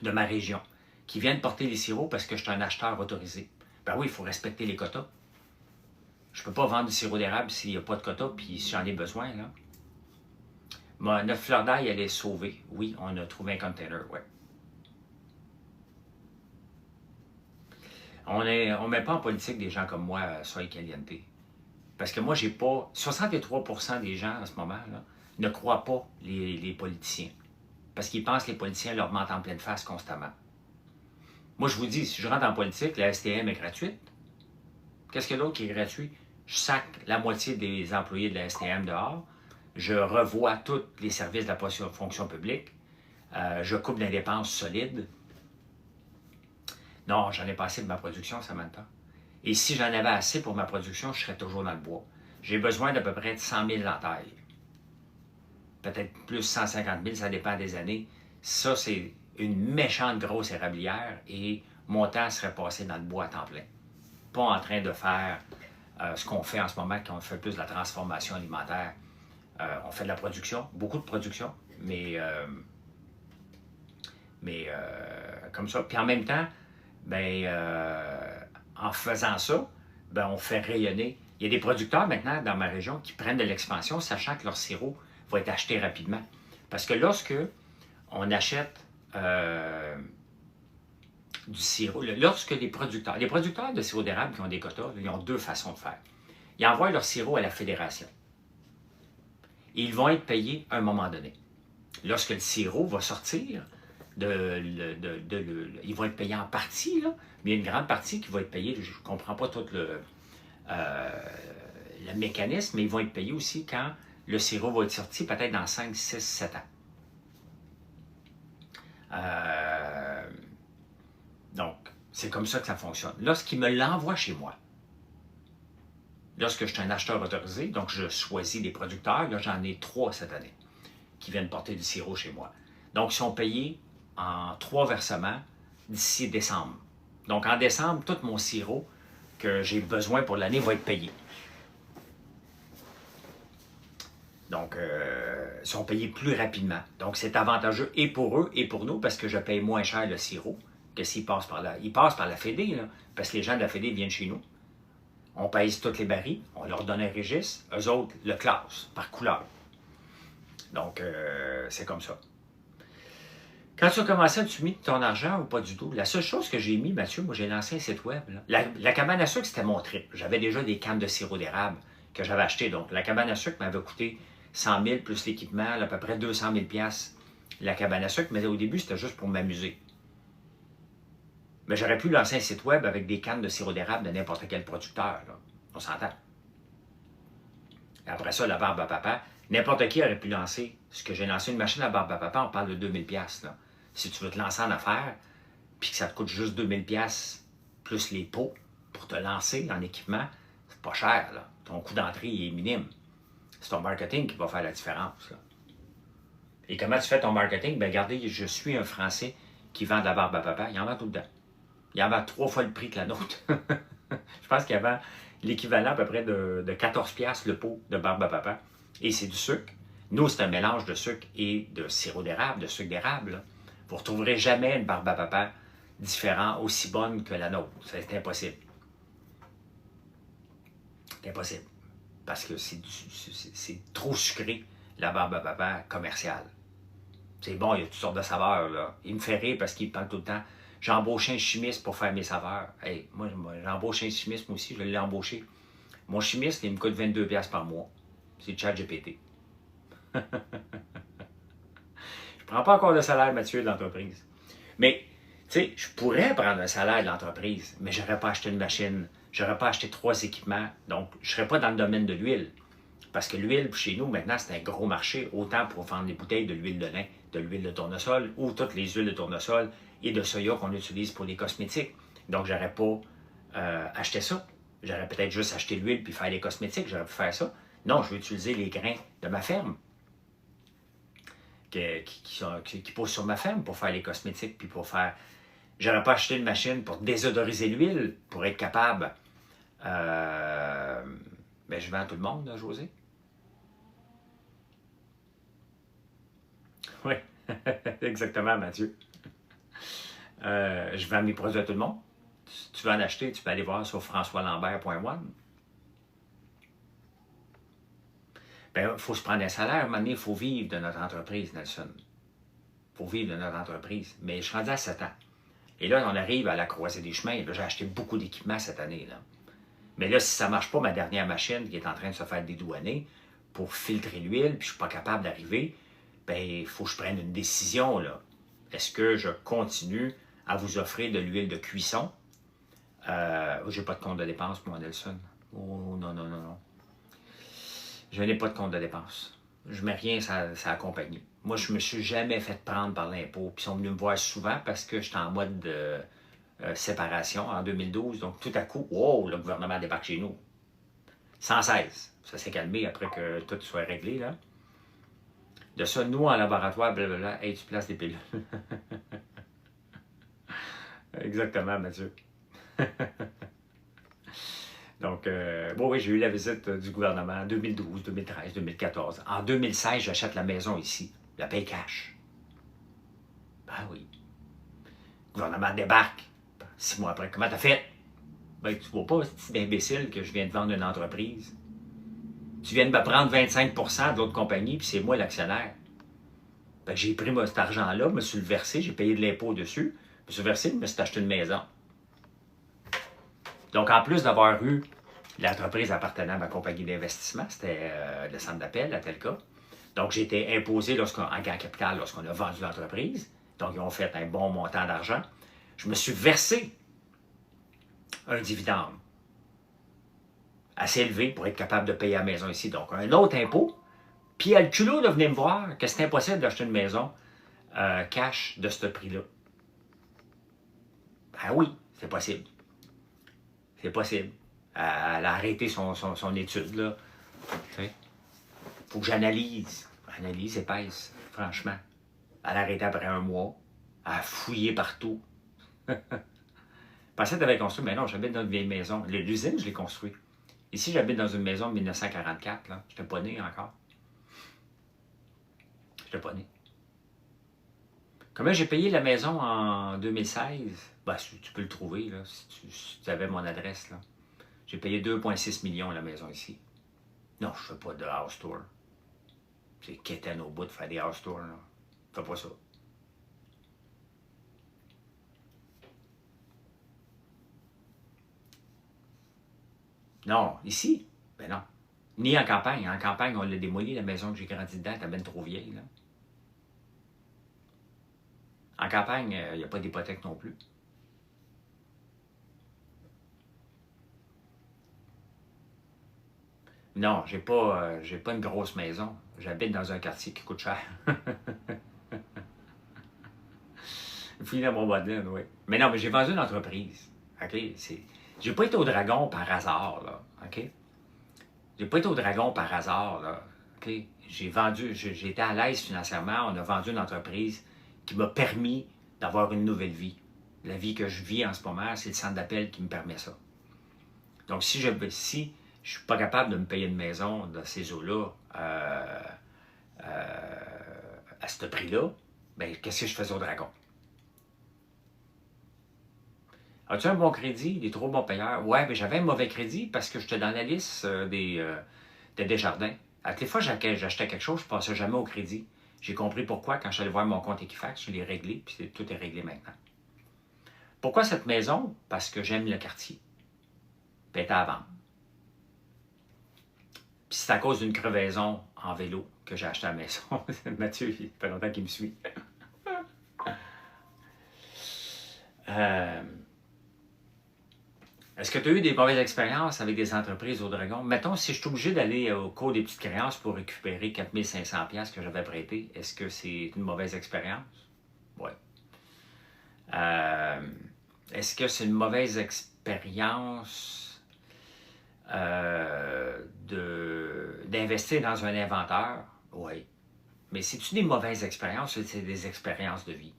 ma région, qui viennent porter les sirops parce que je suis un acheteur autorisé. Ben oui, il faut respecter les quotas. Je ne peux pas vendre du sirop d'érable s'il n'y a pas de quotas, puis si j'en ai besoin, là. Notre fleur d'ail, elle est sauvée. Oui, on a trouvé un container, oui. On ne met pas en politique des gens comme moi, soy caliente. Parce que moi, j'ai pas... 63% des gens, en ce moment, là, ne croient pas les politiciens. Parce qu'ils pensent que les politiciens leur mentent en pleine face constamment. Moi, je vous dis, si je rentre en politique, la STM est gratuite. Qu'est-ce qu'il y a d'autre qui est gratuit? Je sac la moitié des employés de la STM dehors. Je revois tous les services de la fonction publique. Je coupe des dépenses solides. Non, j'en ai pas assez de ma production, Samantha. Et si j'en avais assez pour ma production, je serais toujours dans le bois. J'ai besoin d'à peu près de 100 000 entailles. Peut-être plus 150 000, ça dépend des années. Ça, c'est une méchante grosse érablière et mon temps serait passé dans le bois à temps plein. Pas en train de faire ce qu'on fait en ce moment, quand on fait plus de la transformation alimentaire. On fait de la production, beaucoup de production, mais comme ça. Puis en même temps, en faisant ça, on fait rayonner. Il y a des producteurs maintenant dans ma région qui prennent de l'expansion, sachant que leur sirop va être acheté rapidement. Parce que lorsque on achète du sirop, lorsque les producteurs de sirop d'érable qui ont des quotas, ils ont deux façons de faire. Ils envoient leur sirop à la fédération. Et ils vont être payés à un moment donné. Lorsque le sirop va sortir, ils vont être payés en partie, là, mais il y a une grande partie qui va être payée, je ne comprends pas tout le mécanisme, mais ils vont être payés aussi quand le sirop va être sorti, peut-être dans 5, 6, 7 ans. Donc, c'est comme ça que ça fonctionne. Lorsqu'ils me l'envoient chez moi, lorsque je suis un acheteur autorisé, donc je choisis des producteurs, là j'en ai 3 cette année, qui viennent porter du sirop chez moi. Donc, ils sont payés en 3 versements d'ici décembre. Donc, en décembre, tout mon sirop que j'ai besoin pour l'année va être payé. Donc, ils sont payés plus rapidement. Donc, c'est avantageux et pour eux et pour nous parce que je paye moins cher le sirop que s'ils passent par là. Ils passent par la Fédé, là, parce que les gens de la Fédé viennent chez nous. On pèse toutes les barils, on leur donne un registre, eux autres le classent par couleur. Donc, c'est comme ça. Quand tu as commencé, as-tu mis ton argent ou pas du tout? La seule chose que j'ai mis, Mathieu, moi j'ai lancé un site web. Là. La cabane à sucre, c'était mon trip. J'avais déjà des cannes de sirop d'érable que j'avais achetées. Donc, la cabane à sucre m'avait coûté 100 000 plus l'équipement, à peu près 200 000 la cabane à sucre. Mais au début, c'était juste pour m'amuser. Mais j'aurais pu lancer un site web avec des cannes de sirop d'érable de n'importe quel producteur. Là. On s'entend. Après ça, la barbe à papa, n'importe qui aurait pu lancer. Ce que j'ai lancé, une machine à barbe à papa, on parle de 2000 $. Là. Si tu veux te lancer en affaires, puis que ça te coûte juste 2000 $ plus les pots pour te lancer en équipement, c'est pas cher. Là. Ton coût d'entrée est minime. C'est ton marketing qui va faire la différence. Là. Et comment tu fais ton marketing? Bien, regardez, je suis un Français qui vend de la barbe à papa. Il en vend tout le temps. Il en vend 3 fois le prix que la nôtre. Je pense qu'il y avait l'équivalent à peu près de 14 $ le pot de barbe à papa. Et c'est du sucre. Nous, c'est un mélange de sucre et de sirop d'érable, de sucre d'érable. Vous ne retrouverez jamais une barbe à papa différente, aussi bonne que la nôtre. C'est impossible. C'est impossible. Parce que c'est trop sucré, la barbe à papa commerciale. C'est bon, il y a toutes sortes de saveurs. Là. Il me fait rire parce qu'il parle tout le temps. J'ai embauché un chimiste pour faire mes saveurs. Hey, moi j'ai embauché un chimiste, moi aussi, je l'ai embauché. Mon chimiste, il me coûte 22 $ par mois. C'est ChatGPT. Je ne prends pas encore de salaire, Mathieu, de l'entreprise. Mais, tu sais, je pourrais prendre un salaire de l'entreprise, mais je n'aurais pas acheté une machine, je n'aurais pas acheté 3 équipements, donc je ne serais pas dans le domaine de l'huile. Parce que l'huile, chez nous, maintenant, c'est un gros marché, autant pour vendre des bouteilles de l'huile de lin, de l'huile de tournesol, ou toutes les huiles de tournesol et de soya qu'on utilise pour les cosmétiques. Donc, je n'aurais pas acheté ça. J'aurais peut-être juste acheté l'huile puis faire les cosmétiques, j'aurais pu faire ça. Non, je vais utiliser les grains de ma ferme. Qui poussent sur ma ferme pour faire les cosmétiques, puis pour faire... J'aurais pas acheté une machine pour désodoriser l'huile, pour être capable... Ben, je vends à tout le monde, là, José. Oui, exactement, Mathieu. Je vends mes produits à tout le monde. Si tu veux en acheter, tu peux aller voir sur françoislambert.one. Bien, il faut se prendre un salaire. À un moment donné, il faut vivre de notre entreprise, Nelson. Il faut vivre de notre entreprise. Mais je suis rendu à 7 ans. Et là, on arrive à la croisée des chemins. Là, j'ai acheté beaucoup d'équipements cette année. Là. Mais là, si ça ne marche pas, ma dernière machine qui est en train de se faire dédouaner pour filtrer l'huile, puis je ne suis pas capable d'arriver, bien, il faut que je prenne une décision. Là. Est-ce que je continue à vous offrir de l'huile de cuisson? Je n'ai pas de compte de dépenses, moi, Nelson. Oh, non, non, non, non. Je n'ai pas de compte de dépenses. Je ne mets rien sur la compagnie. Moi, je ne me suis jamais fait prendre par l'impôt. Puis ils sont venus me voir souvent parce que j'étais en mode de séparation en 2012. Donc, tout à coup, wow, le gouvernement débarque chez nous. 116. Ça s'est calmé après que tout soit réglé, là. De ça, nous, en laboratoire, blablabla, hey, tu places des pilules. Exactement, Mathieu. Donc, bon, oui, j'ai eu la visite du gouvernement en 2012, 2013, 2014. En 2016, j'achète la maison ici. La paye cash. Ben oui. Le gouvernement débarque. 6 mois après, comment t'as fait? Ben, tu vois pas, c'est imbécile que je viens de vendre une entreprise. Tu viens de me prendre 25% de l'autre compagnie, puis c'est moi l'actionnaire. Ben, j'ai pris cet argent-là, me suis le versé, j'ai payé de l'impôt dessus, je me suis versé, je me suis acheté une maison. Donc, en plus d'avoir eu l'entreprise appartenant à ma compagnie d'investissement, c'était le centre d'appel, à Telca. Donc, j'ai été imposé en gain capital lorsqu'on a vendu l'entreprise. Donc, ils ont fait un bon montant d'argent. Je me suis versé un dividende assez élevé pour être capable de payer la maison ici. Donc, un autre impôt. Puis, elle a le culot de venir me voir que c'est impossible d'acheter une maison cash de ce prix-là. Ben oui, c'est possible. C'est possible. Elle a arrêté son étude, là. Il faut que j'analyse. Analyse épaisse, franchement. Elle a arrêté après 1 mois. Elle a fouillé partout. Je pensais que tu avais construit, mais non, j'habite dans une vieille maison. L'usine, je l'ai construite. Ici, j'habite dans une maison de 1944. Je n'étais pas né encore. Je n'étais pas né. Comment j'ai payé la maison en 2016? Ben, tu peux le trouver, là, si tu avais mon adresse. Là. J'ai payé 2,6 millions la maison ici. Non, je ne fais pas de house tour. C'est quétaine au bout de faire des house tours. Là. Je fais pas ça. Non, ici? Ben non. Ni en campagne. En campagne, on l'a démoli, la maison que j'ai grandi dedans, était bien trop vieille. Là. En campagne, il n'y a pas d'hypothèque non plus. Non, j'ai pas une grosse maison. J'habite dans un quartier qui coûte cher. Fouille dans mon modèle, oui. Mais non, mais j'ai vendu une entreprise. OK? J'ai pas été au Dragon par hasard, là. OK? J'ai pas été au Dragon par hasard, là. OK? J'ai été à l'aise financièrement. On a vendu une entreprise qui m'a permis d'avoir une nouvelle vie. La vie que je vis en ce moment, c'est le centre d'appel qui me permet ça. Donc, si je ne suis pas capable de me payer une maison dans ces eaux-là à ce prix-là, bien, qu'est-ce que je faisais au Dragon? As-tu un bon crédit? Des trop bons payeurs? Ouais, mais j'avais un mauvais crédit parce que j'étais dans la liste de Desjardins. À toutes les fois que j'achetais quelque chose, je ne passais jamais au crédit. J'ai compris pourquoi quand je suis allé voir mon compte Equifax, je l'ai réglé, puis tout est réglé maintenant. Pourquoi cette maison? Parce que j'aime le quartier. Puis elle était à vendre. Puis c'est à cause d'une crevaison en vélo que j'ai acheté la maison. Mathieu, il fait longtemps qu'il me suit. Est-ce que tu as eu des mauvaises expériences avec des entreprises au Dragon? Mettons, si je suis obligé d'aller au cours des petites créances pour récupérer 4500$ que j'avais prêté, est-ce que c'est une mauvaise expérience? Oui. Est-ce que c'est une mauvaise expérience d'investir dans un inventeur? Oui. Mais c'est-tu des mauvaises expériences ou c'est des expériences de vie?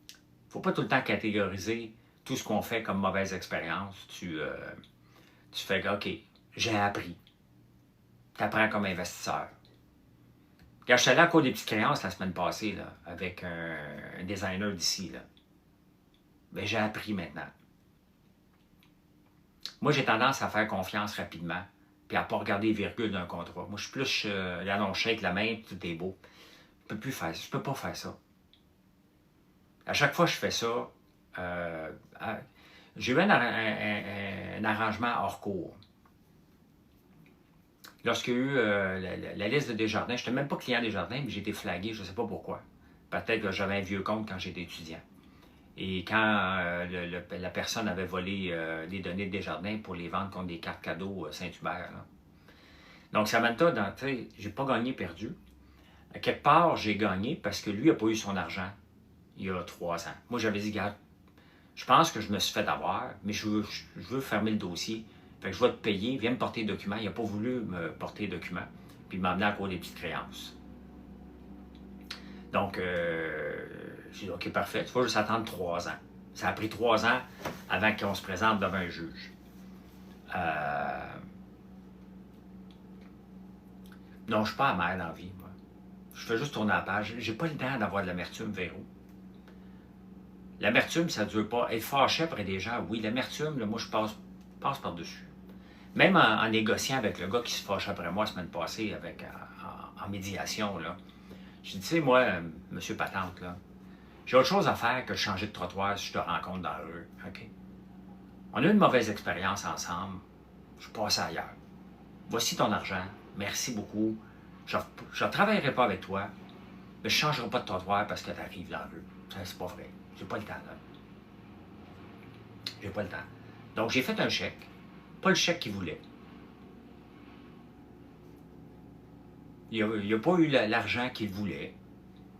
Il ne faut pas tout le temps catégoriser tout ce qu'on fait comme mauvaise expérience. Tu fais que, OK, j'ai appris. Tu apprends comme investisseur. Quand je suis allé à cours des petites créances la semaine passée, là, avec un designer d'ici, ben, j'ai appris maintenant. Moi, j'ai tendance à faire confiance rapidement, puis à ne pas regarder les virgules d'un contrat. Moi, je suis plus, là, non, je shake la main, tout est beau. Je peux pas faire ça. À chaque fois que je fais ça, J'ai eu un arrangement hors cours. Lorsqu'il y a eu la liste de Desjardins, je n'étais même pas client Desjardins, mais j'ai été flagué, je ne sais pas pourquoi. Peut-être que j'avais un vieux compte quand j'étais étudiant. Et quand la personne avait volé les données de Desjardins pour les vendre contre des cartes cadeaux Saint-Hubert. Là. Donc, Samantha, tu sais, j'ai pas gagné, perdu. À quelque part, j'ai gagné parce que lui n'a pas eu son argent il y a 3 ans. Moi, j'avais dit, regarde, je pense que je me suis fait avoir, mais je veux fermer le dossier. Fait que je vais te payer, viens me porter les documents. Il n'a pas voulu me porter les documents, puis il m'a amené à cause des petites créances. Donc, j'ai dit, OK, parfait, tu vas juste attendre 3 ans. Ça a pris 3 ans avant qu'on se présente devant un juge. Non, je ne suis pas amer dans la vie, moi. Je fais juste tourner la page. J'ai pas le temps d'avoir de l'amertume vers où. L'amertume, ça ne dure pas. Être fâché après des gens, oui. L'amertume, là, moi, je passe par-dessus. Même en négociant avec le gars qui se fâche après moi la semaine passée en médiation, là. Je dis, tu sais, moi, monsieur Patente, là, j'ai autre chose à faire que de changer de trottoir si je te rencontre dans la rue. OK? On a eu une mauvaise expérience ensemble. Je passe ailleurs. Voici ton argent. Merci beaucoup. Je ne travaillerai pas avec toi, mais je ne changerai pas de trottoir parce que tu arrives dans la rue. C'est pas vrai. J'ai pas le temps, là. J'ai pas le temps. Donc, j'ai fait un chèque. Pas le chèque qu'il voulait. Il n'a pas eu l'argent qu'il voulait.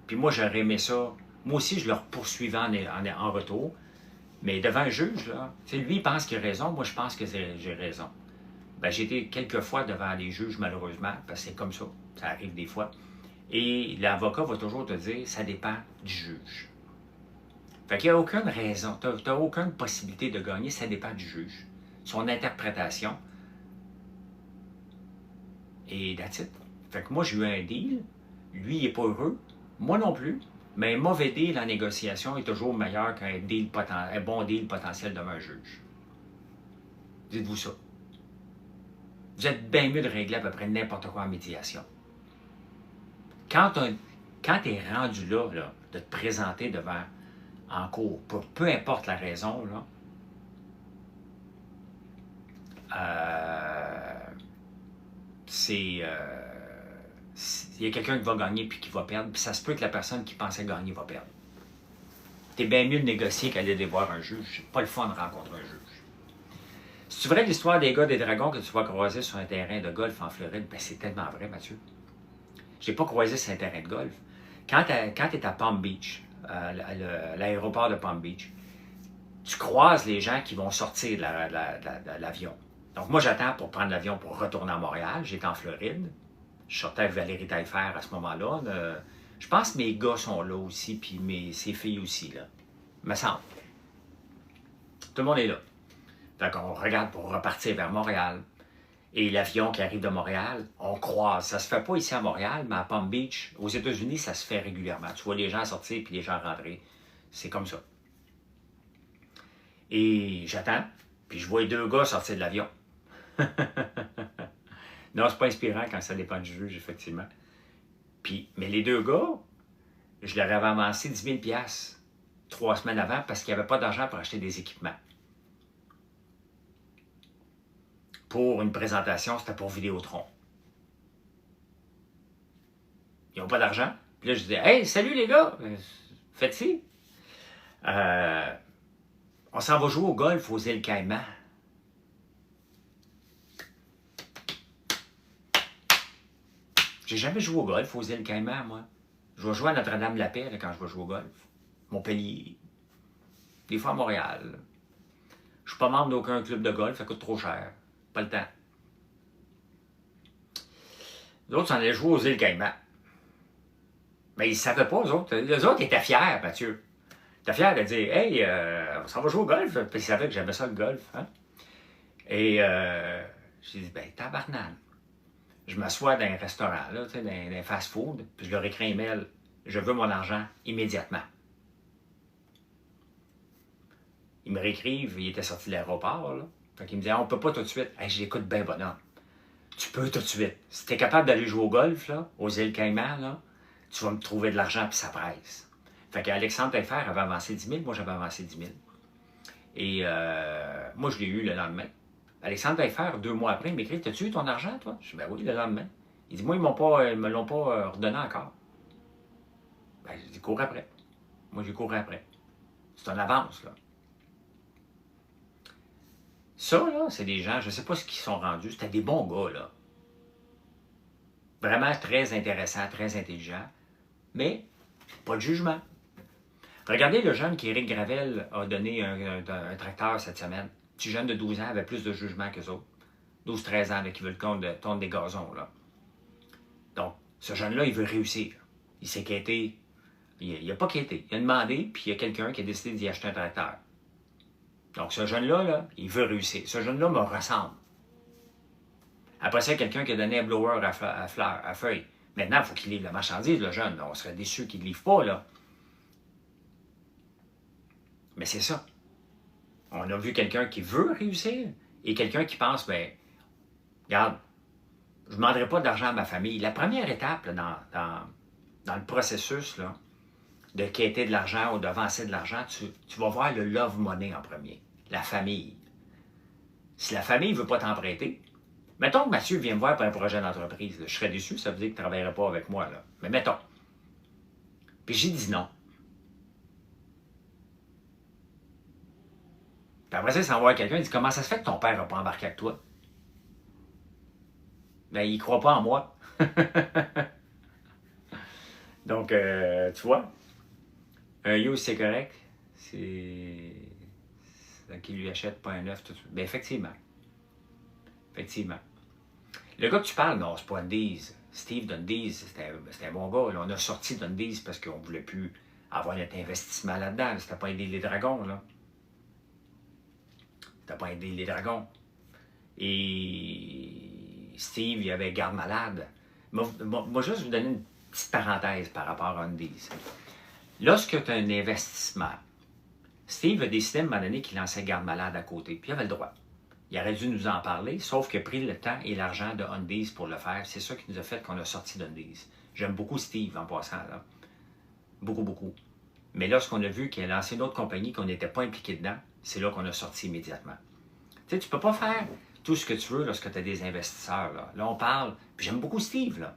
Puis moi, j'aurais aimé ça. Moi aussi, je le poursuivais en retour. Mais devant un juge, là, lui, il pense qu'il a raison. Moi, je pense que j'ai raison. Ben, j'ai été quelques fois devant les juges, malheureusement, parce que c'est comme ça. Ça arrive des fois. Et l'avocat va toujours te dire, ça dépend du juge. Fait qu'il n'y a aucune raison, tu n'as aucune possibilité de gagner, ça dépend du juge. Son interprétation. Et that's it. Fait que moi, j'ai eu un deal. Lui, il n'est pas heureux. Moi non plus. Mais un mauvais deal en négociation est toujours meilleur qu'un bon deal potentiel devant un juge. Dites-vous ça. Vous êtes bien mieux de régler à peu près n'importe quoi en médiation. Quand tu es rendu là, de te présenter devant en cours, peu importe la raison, là, il y a quelqu'un qui va gagner puis qui va perdre, puis ça se peut que la personne qui pensait gagner va perdre. T'es bien mieux de négocier qu'aller aller voir un juge. C'est pas le fun de rencontrer un juge. Si tu vrai l'histoire des gars des dragons que tu vas croiser sur un terrain de golf en Floride, ben c'est tellement vrai, Mathieu. Je n'ai pas croisé sur un terrain de golf. Quand tu es à Palm Beach, l'aéroport de Palm Beach, tu croises les gens qui vont sortir de l'avion. Donc moi, j'attends pour prendre l'avion pour retourner à Montréal. J'étais en Floride. Je sortais avec Valérie Taillefer à ce moment-là. Je pense que mes gars sont là aussi, puis ses filles aussi, là. Me semble. Tout le monde est là. Donc, on regarde pour repartir vers Montréal. Et l'avion qui arrive de Montréal, on croise. Ça se fait pas ici à Montréal, mais à Palm Beach, aux États-Unis, ça se fait régulièrement. Tu vois les gens sortir puis les gens rentrer. C'est comme ça. Et j'attends, puis je vois les 2 gars sortir de l'avion. Non, c'est pas inspirant quand ça dépend du juge, effectivement. Mais les 2 gars, je leur avais avancé 10 000 3 semaines avant parce qu'il n'y avait pas d'argent pour acheter des équipements. Pour une présentation, c'était pour Vidéotron. Ils n'ont pas d'argent. Puis là, je disais, hey, salut les gars, faites-ci. On s'en va jouer au golf aux îles Caïmans. J'ai jamais joué au golf aux îles Caïmans, moi. Je vais jouer à Notre-Dame-la-Paix quand je vais jouer au golf. Montpellier. Des fois à Montréal. Je ne suis pas membre d'aucun club de golf, ça coûte trop cher. Pas le temps. Les autres s'en allaient jouer aux îles Caïmans. Mais ils ne savaient pas, eux autres. Les autres étaient fiers, Mathieu. Ils étaient fiers de dire, hey, on s'en va jouer au golf. Puis ils savaient que j'aimais ça, le golf. Hein? Et j'ai dit, ben, tabarnane. Je m'assois dans un restaurant, là, dans un fast-food, puis je leur écris un email. Je veux mon argent immédiatement. Ils me réécrivent, ils étaient sortis de l'aéroport, là. Fait qu'ils me disaient, on peut pas tout de suite. Hey, je l'écoute bien, bonhomme. Tu peux tout de suite. Si tu es capable d'aller jouer au golf, là, aux îles Caïmans, là, tu vas me trouver de l'argent puis ça presse. Fait qu'Alexandre Taillefer avait avancé 10 000, moi j'avais avancé 10 000. Et moi, je l'ai eu le lendemain. Alexandre Taillefer, 2 mois après, il m'écrit: T'as-tu eu ton argent, toi? Je dis: Ben oui, le lendemain. Il dit: Moi, ils me l'ont pas redonné encore. Ben, j'ai dit: Cours après. Moi, j'ai couru après. C'est une avance, là. Ça, là, c'est des gens, je ne sais pas ce qu'ils sont rendus. C'était des bons gars, là. Vraiment très intéressants, très intelligents. Mais, pas de jugement. Regardez le jeune qu'Éric Gravel a donné un tracteur cette semaine. Petit jeune de 12 ans avait plus de jugement qu'eux autres. 12-13 ans, là, qui veut tondre des gazons, là. Donc, ce jeune-là, il veut réussir. Il s'est quêté. Il n'a pas quêté. Il a demandé, puis il y a quelqu'un qui a décidé d'y acheter un tracteur. Donc, ce jeune-là, là, il veut réussir. Ce jeune-là me ressemble. Après ça, quelqu'un qui a donné un blower à feuilles. Maintenant, il faut qu'il livre la marchandise, le jeune. On serait déçu qu'il ne livre pas, là. Mais c'est ça. On a vu quelqu'un qui veut réussir et quelqu'un qui pense, ben, regarde, je ne demanderai pas d'argent à ma famille. La première étape là, dans le processus là, de quêter de l'argent ou d'avancer de l'argent, tu vas voir le love money en premier, la famille. Si la famille ne veut pas t'en prêter, mettons que Mathieu vient me voir pour un projet d'entreprise, je serais déçu, ça veut dire qu'il ne travaillerait pas avec moi. Là. Mais mettons. Puis j'ai dit non. Puis après ça, il s'envoie quelqu'un, il dit: Comment ça se fait que ton père n'a pas embarqué avec toi? Ben, il ne croit pas en moi. Donc, tu vois, un use, c'est correct. C'est qui lui achète pas un œuf tout de suite. Bien, effectivement. Effectivement. Le gars que tu parles, non, c'est pas Undies. Steve Dundies, c'était un bon gars. Là, on a sorti Dundies parce qu'on ne voulait plus avoir notre investissement là-dedans. C'était pas aider les dragons, là. C'était pas aider les dragons. Et Steve, il avait garde malade. Moi, juste vous donner une petite parenthèse par rapport à Undies. Lorsque tu as un investissement, Steve a décidé à un moment donné qu'il lançait garde malade à côté, puis il avait le droit. Il aurait dû nous en parler, sauf qu'il a pris le temps et l'argent de Undies pour le faire. C'est ça qui nous a fait qu'on a sorti d'Undies. J'aime beaucoup Steve en passant, là. Beaucoup, beaucoup. Mais lorsqu'on a vu qu'il a lancé une autre compagnie, qu'on n'était pas impliqué dedans, c'est là qu'on a sorti immédiatement. Tu sais, tu ne peux pas faire tout ce que tu veux lorsque tu as des investisseurs. Là, on parle, puis j'aime beaucoup Steve, là.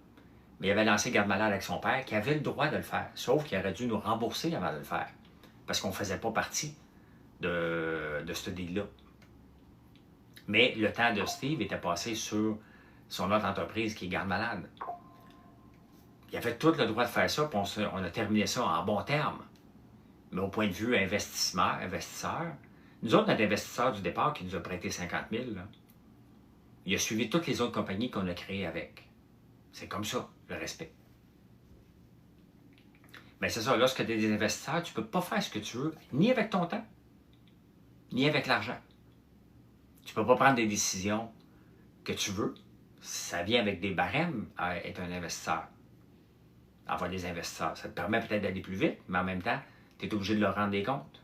Mais il avait lancé garde malade avec son père, qui avait le droit de le faire, sauf qu'il aurait dû nous rembourser avant de le faire, parce qu'on ne faisait pas partie de ce deal-là. Mais le temps de Steve était passé sur son autre entreprise qui est garde malade. Il avait tout le droit de faire ça, puis on a terminé ça en bon terme. Mais au point de vue investisseur, nous autres, notre investisseur du départ qui nous a prêté 50 000, là, il a suivi toutes les autres compagnies qu'on a créées avec. C'est comme ça, le respect. Mais c'est ça, lorsque tu es des investisseurs, tu ne peux pas faire ce que tu veux, ni avec ton temps, ni avec l'argent. Tu ne peux pas prendre des décisions que tu veux. Ça vient avec des barèmes à être un investisseur. Avoir des investisseurs. Ça te permet peut-être d'aller plus vite, mais en même temps, tu es obligé de leur rendre des comptes.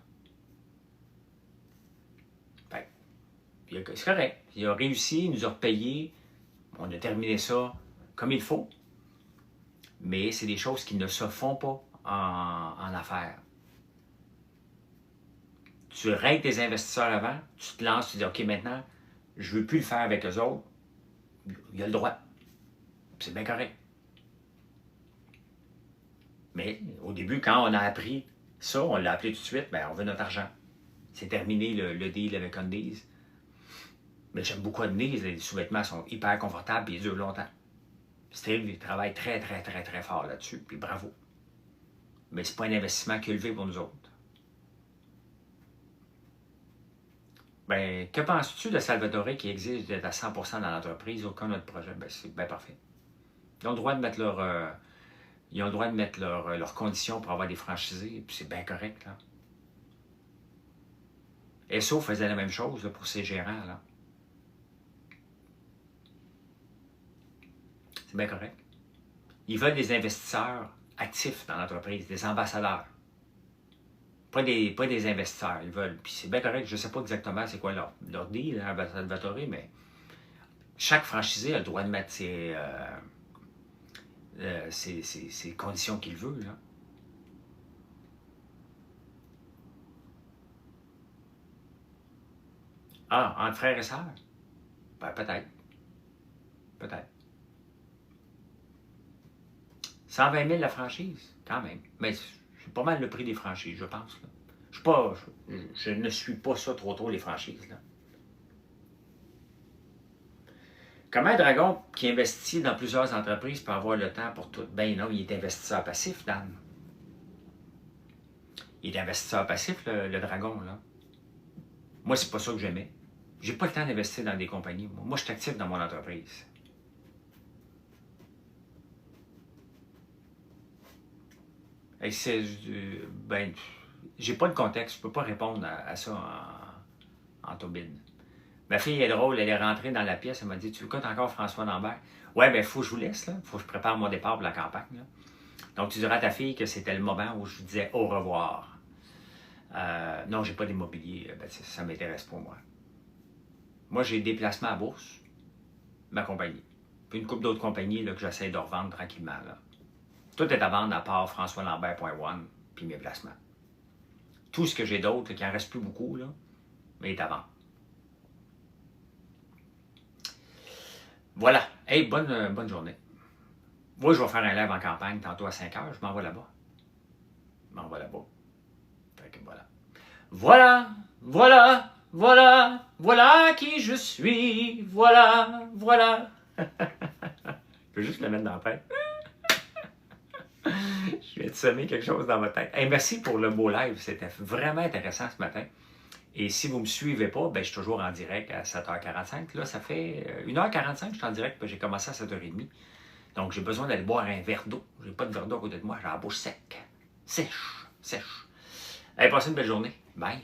C'est correct. Il a réussi, il nous a repayé. On a terminé ça comme il faut. Mais c'est des choses qui ne se font pas en affaires. Tu règles tes investisseurs avant, tu te lances, tu dis: OK, maintenant, je ne veux plus le faire avec eux autres. Il a le droit. C'est bien correct. Mais au début, quand on a appris ça, on l'a appelé tout de suite, bien, on veut notre argent. C'est terminé le deal avec Undies. Mais j'aime beaucoup Undies, les sous-vêtements sont hyper confortables et ils durent longtemps. Steve, il travaille très, très, très, très fort là-dessus, puis bravo. Mais c'est pas un investissement qui est élevé pour nous autres. Ben, que penses-tu de Salvatore qui exige d'être à 100% dans l'entreprise, aucun autre projet? Ben, c'est bien parfait. Ils ont le droit de mettre leurs conditions pour avoir des franchisés, puis c'est bien correct, là. SO faisait la même chose là, pour ses gérants, là. C'est bien correct. Ils veulent des investisseurs actifs dans l'entreprise, des ambassadeurs. Pas des investisseurs, ils veulent. Puis c'est bien correct, je ne sais pas exactement c'est quoi leur deal, hein, Salvatore, mais chaque franchisé a le droit de mettre ses conditions qu'il veut, là. Ah, entre frères et sœurs? Ben, peut-être. Peut-être. 120 000 la franchise, quand même. Mais c'est pas mal le prix des franchises, je pense. Là. Je ne suis pas ça trop les franchises. Là. Comment un dragon qui investit dans plusieurs entreprises peut avoir le temps pour tout? Ben non, il est investisseur passif, Dan. Il est investisseur passif, le dragon. Là. Moi, c'est pas ça que j'aimais. J'ai pas le temps d'investir dans des compagnies. Moi, je suis actif dans mon entreprise. Et ben, j'ai pas de contexte. Je peux pas répondre à ça en turbine. Ma fille est drôle, elle est rentrée dans la pièce, elle m'a dit, tu écoutes encore François Lambert? Ouais, ben, il faut que je vous laisse, là. Faut que je prépare mon départ pour la campagne, là. Donc, tu diras à ta fille que c'était le moment où je vous disais au revoir. Non, j'ai pas d'immobilier, ça m'intéresse pas, moi. Moi, j'ai des placements à bourse, ma compagnie. Puis une couple d'autres compagnies là, que j'essaie de revendre tranquillement, là. Tout est à vendre à part françoislambert.one puis mes placements. Tout ce que j'ai d'autre, qui en reste plus beaucoup, là, mais est à vendre. Voilà. Hey, bonne journée. Moi, je vais faire un live en campagne tantôt à 5 h. Je m'en vais là-bas. Fait que voilà. Voilà qui je suis. Voilà. Je peux juste le mettre dans la tête. Je viens de semer quelque chose dans ma tête. Hey, merci pour le beau live. C'était vraiment intéressant ce matin. Et si vous ne me suivez pas, ben, je suis toujours en direct à 7h45. Là, ça fait 1h45 que je suis en direct, j'ai commencé à 7h30. Donc, j'ai besoin d'aller boire un verre d'eau. J'ai pas de verre d'eau à côté de moi, j'ai la bouche sèche. Sèche. Allez, passez une belle journée. Bye.